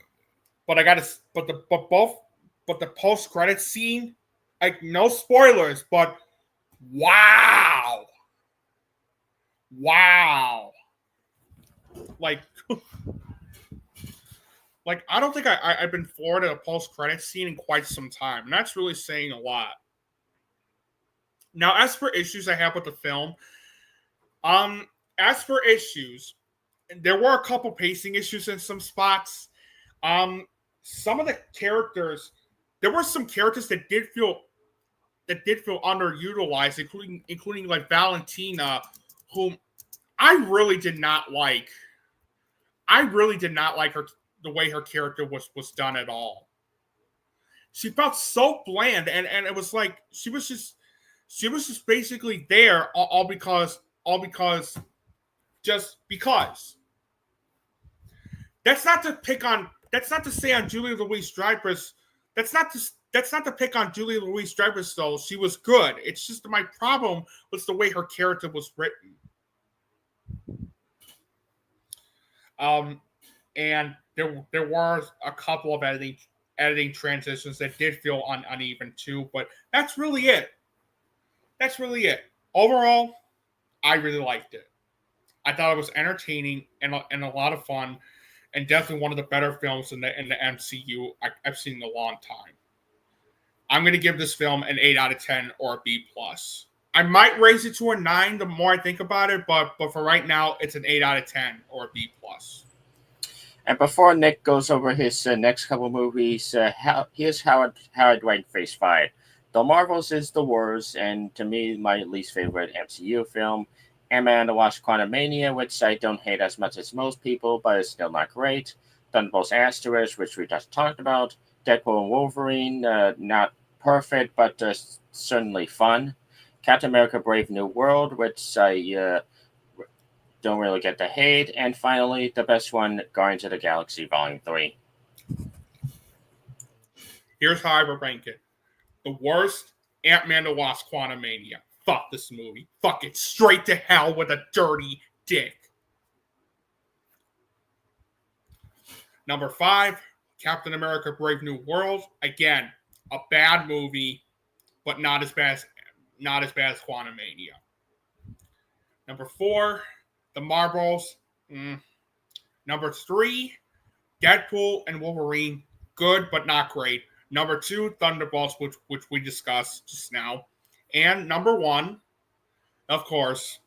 But the post credits scene, like no spoilers, but wow, like I don't think I've been floored at a post credits scene in quite some time, and that's really saying a lot. Now, as for issues I have with the film, there were a couple pacing issues in some spots. Some of the characters, there were some characters that did feel did feel underutilized, including like Valentina, whom I really did not like. I really did not like her, the way her character was done at all. She felt so bland, and it was like she was just basically there all because just because. That's not to pick on. That's not to say on Julia Louis-Dreyfus. That's not to pick on Julia Louis-Dreyfus though. She was good. It's just my problem was the way her character was written. And there was a couple of editing transitions that did feel uneven too, but that's really it. Overall, I really liked it. I thought it was entertaining and a lot of fun, and definitely one of the better films in the MCU I've seen in a long time. I'm going to give this film an 8 out of 10 or a B+. I might raise it to a 9 the more I think about it, but for right now, it's an 8 out of 10 or a B+. And before Nick goes over his next couple movies, here's how I'd rank Phase 5. The Marvels is the worst, and to me, my least favorite MCU film. Ant-Man and the Wasp: Quantumania, which I don't hate as much as most people, but it's still not great. Thunderbolts Asterisk, which we just talked about. Deadpool and Wolverine, not perfect, but certainly fun. Captain America: Brave New World, which I don't really get the hate. And finally, the best one, Guardians of the Galaxy Volume 3. Here's how I would rank it. The worst, Ant-Man and the Wasp: Quantumania. Fuck this movie. Fuck it straight to hell with a dirty dick. Number 5, Captain America: Brave New World. Again, a bad movie, but not as bad as Quantumania. Number 4, The Marvels. Number 3, Deadpool and Wolverine. Good, but not great. Number 2, Thunderbolts, which we discussed just now. And number 1, of course,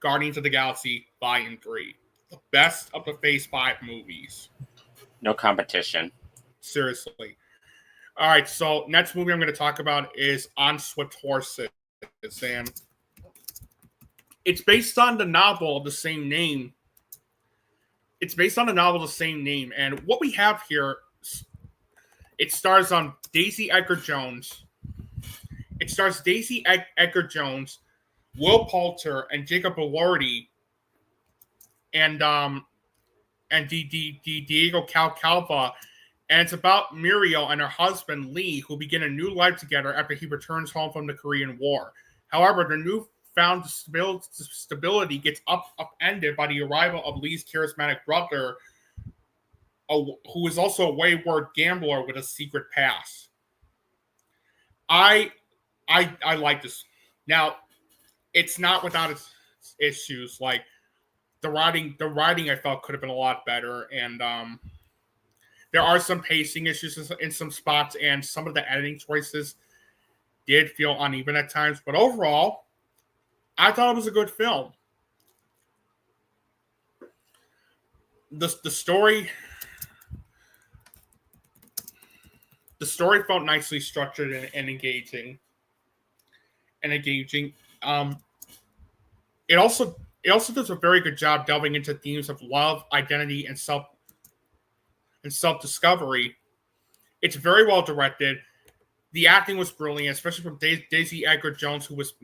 Guardians of the Galaxy Volume 3. The best of the Phase 5 movies. No competition. Seriously. All right, so next movie I'm going to talk about is On Swift Horses. And it's based on the novel of the same name. And what we have here, it stars on Daisy Edgar Jones. It stars Daisy Edgar Jones, Will Poulter, and Jacob Elordi, and Diego Calva. And it's about Muriel and her husband Lee, who begin a new life together after he returns home from the Korean War. However, their newfound stability gets upended by the arrival of Lee's charismatic brother, who is also a wayward gambler with a secret past. I like this. Now, it's not without its issues. Like the writing I felt could have been a lot better, and there are some pacing issues in some spots, and some of the editing choices did feel uneven at times. But overall, I thought it was a good film. The story felt nicely structured and engaging. It also does a very good job delving into themes of love, identity, and self-discovery. It's very well directed. The acting was brilliant, especially from Daisy Edgar Jones, who was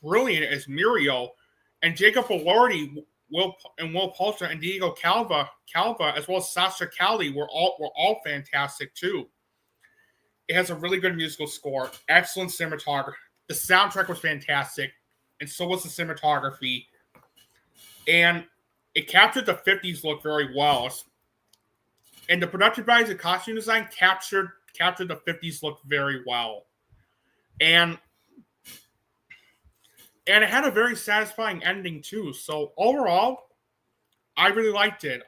brilliant as Muriel, and Jacob Elordi, Will Poulter, and Diego Calva, as well as Sasha Calle were all fantastic too. It has a really good musical score, excellent cinematography. The soundtrack was fantastic, and so was the cinematography. And it captured the 50s look very well. And the production values and costume design captured the 50s look very well. And it had a very satisfying ending too. So overall, I really liked it.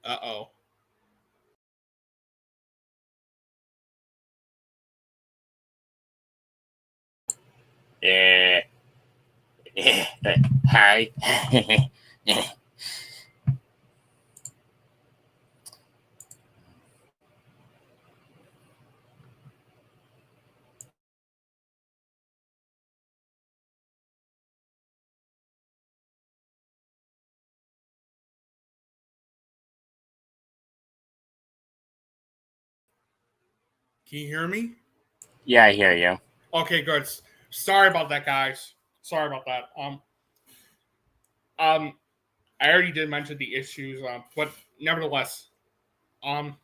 Uh-oh. Yeah. Hi. Can you hear me? Yeah, I hear you. Okay, good. Sorry about that, guys. Sorry about that. I already did mention the issues, but nevertheless, um,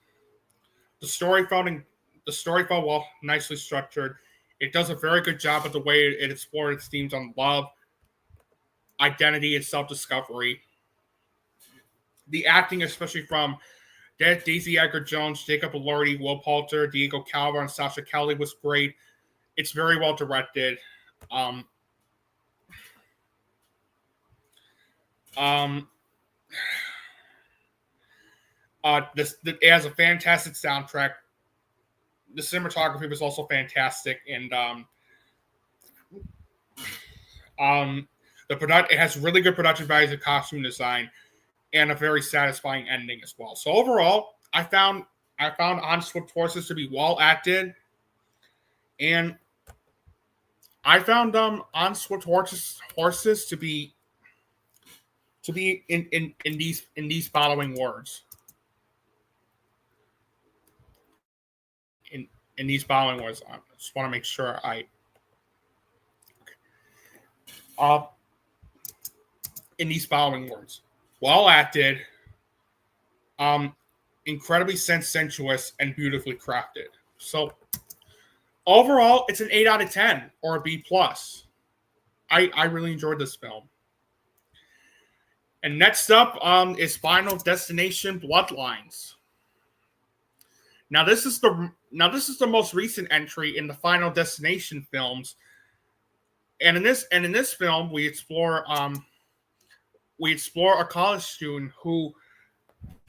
the story felt well, nicely structured. It does a very good job of the way it explored its themes on love, identity, and self-discovery. The acting, especially from Daisy Edgar Jones, Jacob Elordi, Will Poulter, Diego Calva, and Sasha Kelly, was great. It's very well directed. Um, um, it has a fantastic soundtrack. The cinematography was also fantastic, and it has really good production values and costume design, and a very satisfying ending as well. So overall, I found On Swift Horses to be well acted, and I found On Swift Horses to be in these following words. In these following words, I just want to make sure in these following words. Well acted, incredibly sensuous, and beautifully crafted. So overall, it's an 8 out of 10 or a B+. I really enjoyed this film. And next up is Final Destination Bloodlines. Now this is the most recent entry in the Final Destination films. And in this film, we explore a college student who,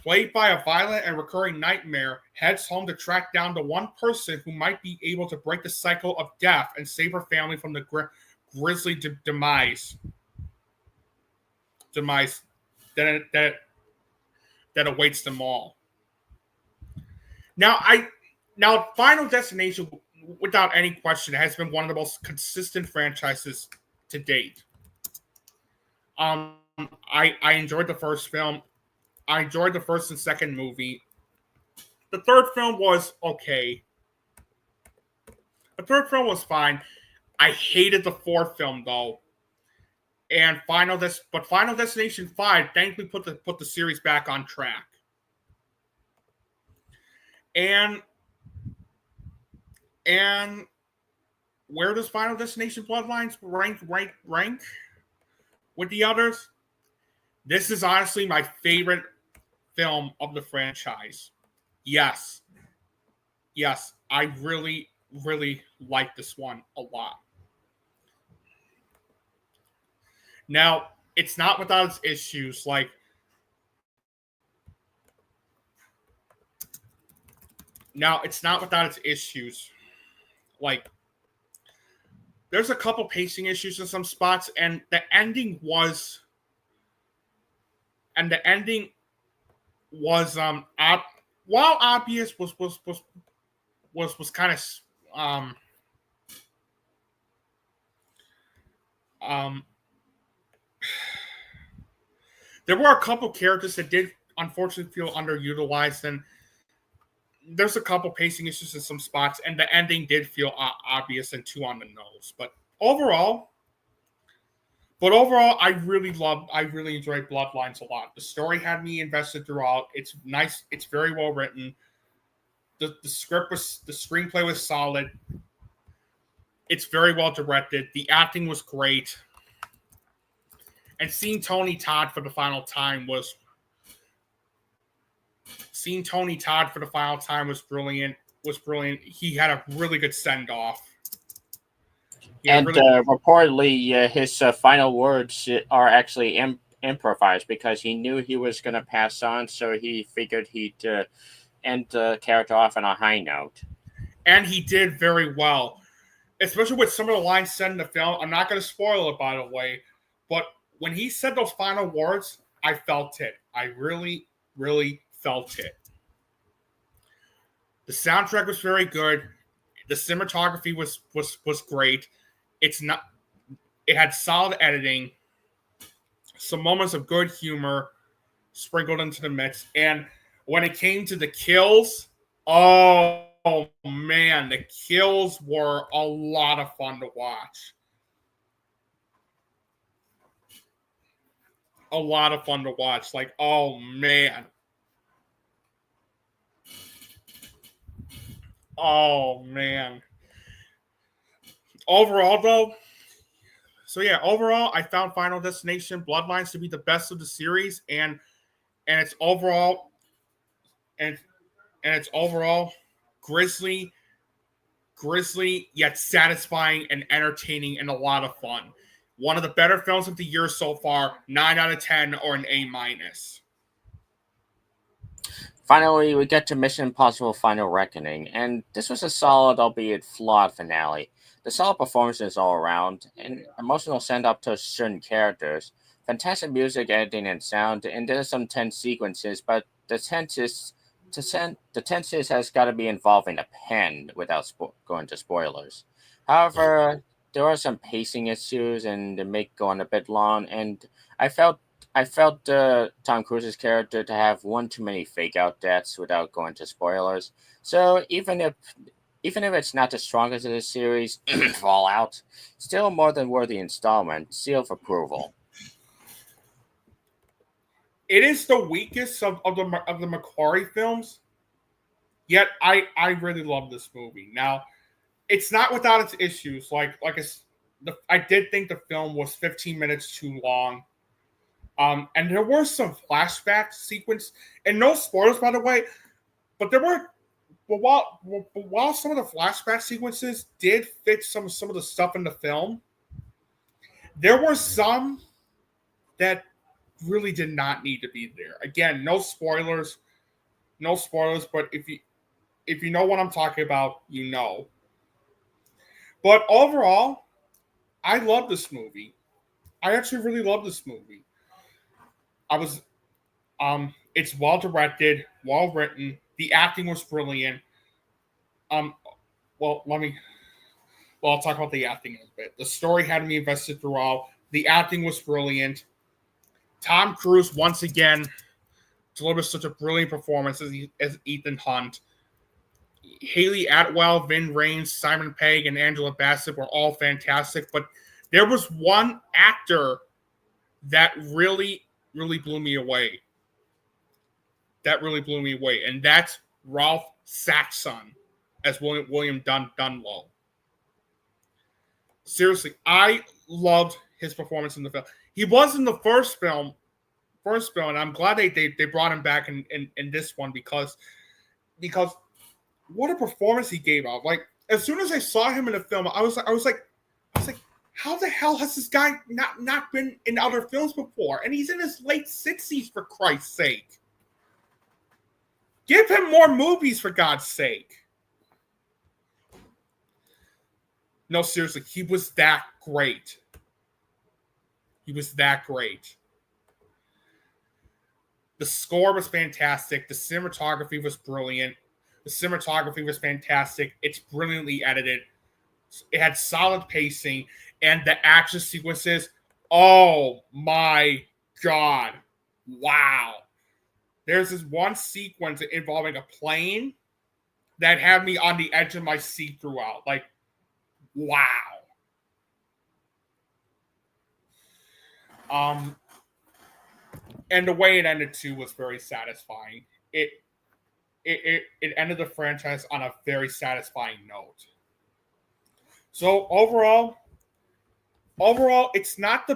plagued by a violent and recurring nightmare, heads home to track down the one person who might be able to break the cycle of death and save her family from the grisly demise that awaits them all. Now, Final Destination, without any question, has been one of the most consistent franchises to date. I enjoyed the first film. I enjoyed the first and second movie. The third film was okay. The third film was fine. I hated the fourth film though. And Final Destination 5 thankfully put the series back on track. And where does Final Destination Bloodlines rank with the others? This is honestly my favorite film of the franchise. Yes, I really, really like this one a lot. Now, it's not without its issues. There's a couple pacing issues in some spots, and the ending was while obvious, was kind of there were a couple characters that did unfortunately feel underutilized, and there's a couple pacing issues in some spots, and the ending did feel obvious and too on the nose. But overall, I really enjoyed Bloodlines a lot. The story had me invested throughout. It's nice. It's very well written. The screenplay was solid. It's very well directed. The acting was great. And seeing Tony Todd for the final time was brilliant. He had a really good send off. Reportedly, his final words are actually improvised because he knew he was going to pass on, so he figured he'd end the character off on a high note. And he did very well, especially with some of the lines said in the film. I'm not going to spoil it, by the way, but when he said those final words, I felt it. I really, really felt it. The soundtrack was very good. The cinematography was great. It had solid editing, some moments of good humor sprinkled into the mix. And when it came to the kills, oh man, the kills were a lot of fun to watch. A lot of fun to watch. Like, oh man. Oh man. Overall, though, overall, I found Final Destination Bloodlines to be the best of the series, and it's overall grisly yet satisfying and entertaining and a lot of fun. One of the better films of the year so far, 9 out of 10 or an A-. Finally, we get to Mission Impossible Final Reckoning, and this was a solid, albeit flawed finale. The solid performances all around, an emotional send-up to certain characters, fantastic music, editing, and sound, and there's some tense sequences, but the tenses has got to be involving a pen without going to spoilers. However, there are some pacing issues, and they make going a bit long, and I felt Tom Cruise's character to have one too many fake out deaths without going to spoilers. So even if it's not the strongest of the series, Fallout, still a more than worthy installment, seal of approval. It is the weakest of the McQuarrie films, yet I really love this movie. Now, it's not without its issues. I did think the film was 15 minutes too long. And there were some flashback sequence, and no spoilers, by the way, but there were. But while some of the flashback sequences did fit some of the stuff in the film, there were some that really did not need to be there. Again, no spoilers. But if you know what I'm talking about, you know. But overall, I love this movie. I actually really love this movie. It's well directed, well written. The acting was brilliant. I'll talk about the acting in a bit. The story had me invested throughout. The acting was brilliant. Tom Cruise once again delivers such a brilliant performance as Ethan Hunt. Haley Atwell, Vin Rames, Simon Pegg, and Angela Bassett were all fantastic, but there was one actor that really blew me away. And that's Ralph Saxon as William Dunlow. Seriously, I loved his performance in the film. He was in the first film, and I'm glad they brought him back in this one because what a performance he gave out. Like, as soon as I saw him in the film, I was like, how the hell has this guy not been in other films before? And he's in his late 60s, for Christ's sake. Give him more movies, for God's sake. No, seriously, he was that great. The score was fantastic. The cinematography was brilliant. It's brilliantly edited. It had solid pacing. And the action sequences, oh my God. Wow. There's this one sequence involving a plane that had me on the edge of my seat throughout. Like, wow. And the way it ended too was very satisfying. It ended the franchise on a very satisfying note. So overall, it's not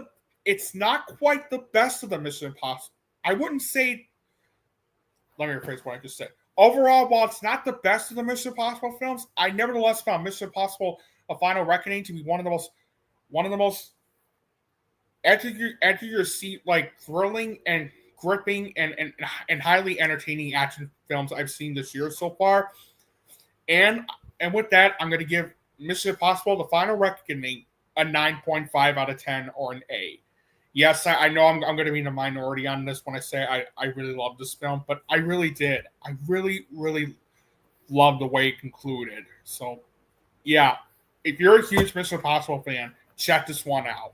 quite the best of the Mission Impossible. I wouldn't say. Let me rephrase what I just said. Overall, while it's not the best of the Mission Impossible films, I nevertheless found Mission Impossible: A Final Reckoning to be one of the most edge of your seat, like thrilling and gripping and highly entertaining action films I've seen this year so far. And with that, I'm going to give Mission Impossible: The Final Reckoning a 9.5 out of 10 or an A. Yes, I know I'm going to be in a minority on this when I say I really love this film, but I really did. I really, really loved the way it concluded. So, yeah, if you're a huge Mission Impossible fan, check this one out.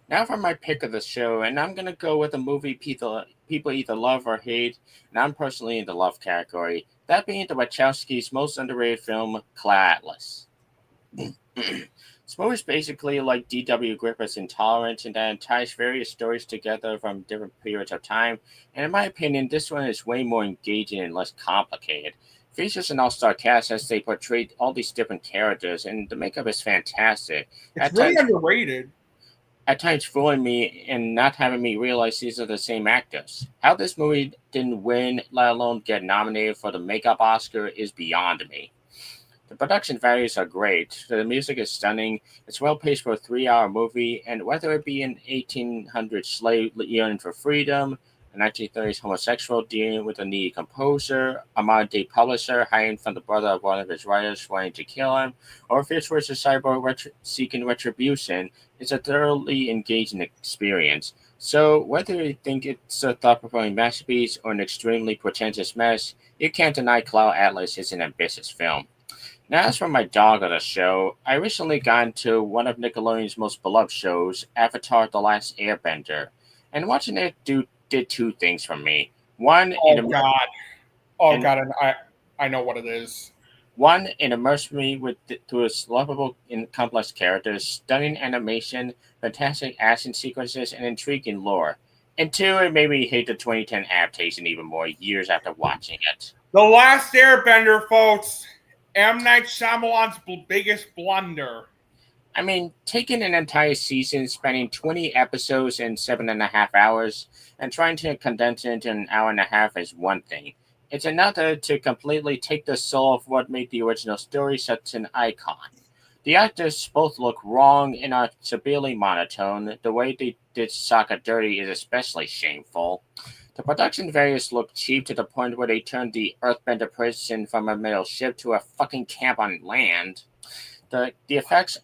Now for my pick of the show, and I'm gonna go with a movie people either love or hate, and I'm personally in the love category. That being the Wachowskis' most underrated film, Cloud Atlas. This movie is basically like D.W. Griffith's Intolerance, and that it ties various stories together from different periods of time. And in my opinion, this one is way more engaging and less complicated. Features an all-star cast as they portray all these different characters, and the makeup is fantastic. It's really underrated. At times fooling me and not having me realize these are the same actors. How this movie didn't win, let alone get nominated for the makeup Oscar, is beyond me. The production values are great, the music is stunning, it's well paced for a 3-hour movie, and whether it be an 1800s slave yearning for freedom, a 1930s homosexual dealing with a needy composer, a modern-day publisher hiding from the brother of one of his writers wanting to kill him, or a futuristic cyborg seeking retribution, it's a thoroughly engaging experience. So whether you think it's a thought-provoking masterpiece or an extremely pretentious mess, you can't deny Cloud Atlas is an ambitious film. Now, as for my dog of the show, I recently got into one of Nickelodeon's most beloved shows, Avatar: The Last Airbender, and watching it did two things for me. One, I know what it is. One, it immersed me to its lovable and complex characters, stunning animation, fantastic action sequences, and intriguing lore. And two, it made me hate the 2010 adaptation even more years after watching it. The Last Airbender, folks. M. Night Shyamalan's biggest blunder. I mean, taking an entire season, spending 20 episodes in 7.5 hours, and trying to condense it into an hour and a half is one thing. It's another to completely take the soul of what made the original story such an icon. The actors both look wrong and are severely monotone. The way they did Sokka dirty is especially shameful. The production values look cheap to the point where they turned the Earthbender prison from a metal ship to a fucking camp on land. The effects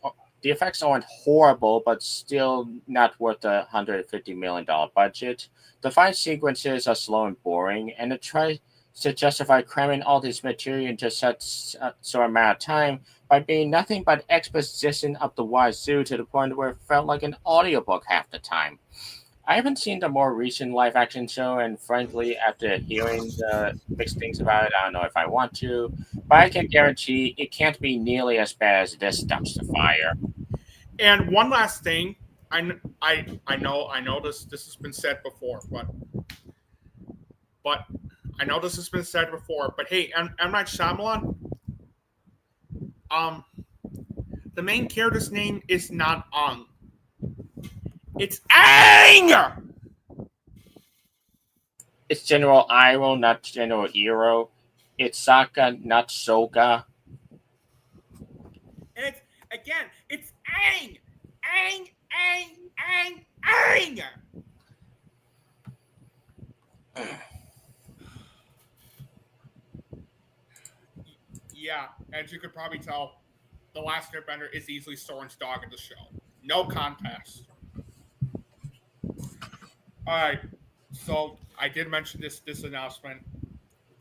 aren't horrible, but still not worth the $150 million budget. The fight sequences are slow and boring, and it tries to justify cramming all this material into such a short amount of time by being nothing but exposition up the wazoo to the point where it felt like an audiobook half the time. I haven't seen the more recent live action show, and frankly, after hearing the mixed things about it, I don't know if I want to. But I can guarantee it can't be nearly as bad as this dumpster fire. And one last thing, I know this has been said before, but I know this has been said before. But hey, M. Night Shyamalan, the main character's name is not Ang. It's Aang! It's General Iroh, not General Iro. It's Sokka, not Soga. And it's Aang! Aang! Aang! Aang! Aang! Yeah, as you could probably tell, The Last Airbender is easily Soren's dog in the show. No contest. All right, so I did mention this announcement.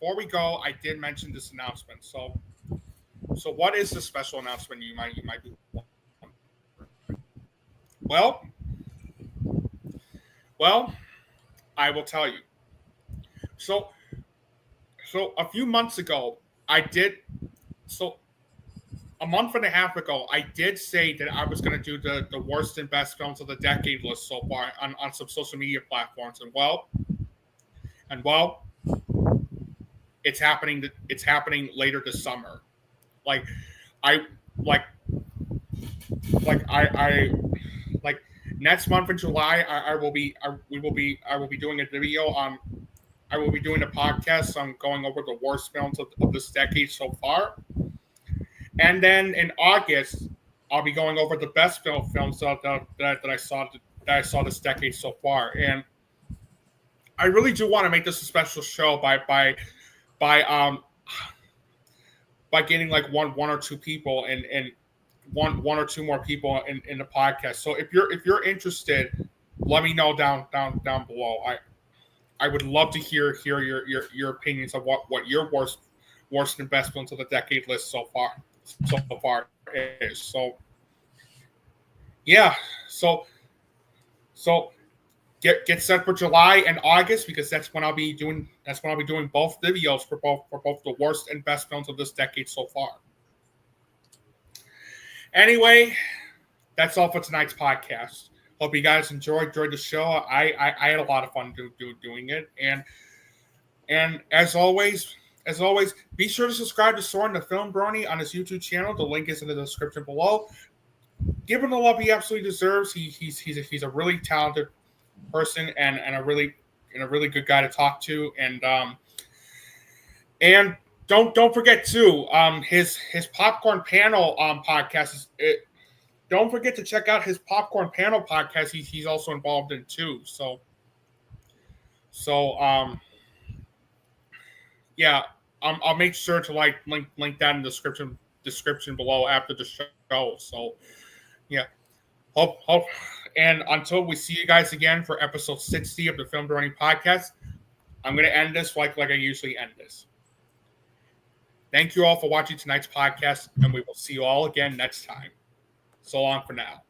Before we go, I did mention this announcement. So what is the special announcement you might be wondering? Well, I will tell you. So a few months ago, a month and a half ago, I did say that I was going to do the worst and best films of the decade list so far on some social media platforms. And well, it's happening. It's happening later this summer. Next month in July, I will be doing a video on. I will be doing a podcast on going over the worst films of this decade so far. And then in August, I'll be going over the best films that I saw this decade so far. And I really do want to make this a special show by getting like one or two people and one or two more people in the podcast. So if you're interested, let me know down below. I would love to hear your opinions of what your worst and best films of the decade list so far is. So yeah, so So get set for July and August, because that's when I'll be doing both videos for both the worst and best films of this decade so far. Anyway, that's all for tonight's podcast. Hope you guys enjoyed the show. I had a lot of fun doing it, and as always, be sure to subscribe to Søren the FilmBrony on his YouTube channel. The link is in the description below. Give him the love he absolutely deserves. He's a really talented person and a really good guy to talk to. And don't forget too, his Popcorn Panel podcast is. Don't forget to check out his Popcorn Panel podcast. He's also involved in too. So yeah, I'll make sure to link that in the description below after the show. So yeah, hope and until we see you guys again for episode 60 of the FilmBrony Podcast, I'm gonna end this like I usually end this. Thank you all for watching tonight's podcast, and we will see you all again next time. So long for now.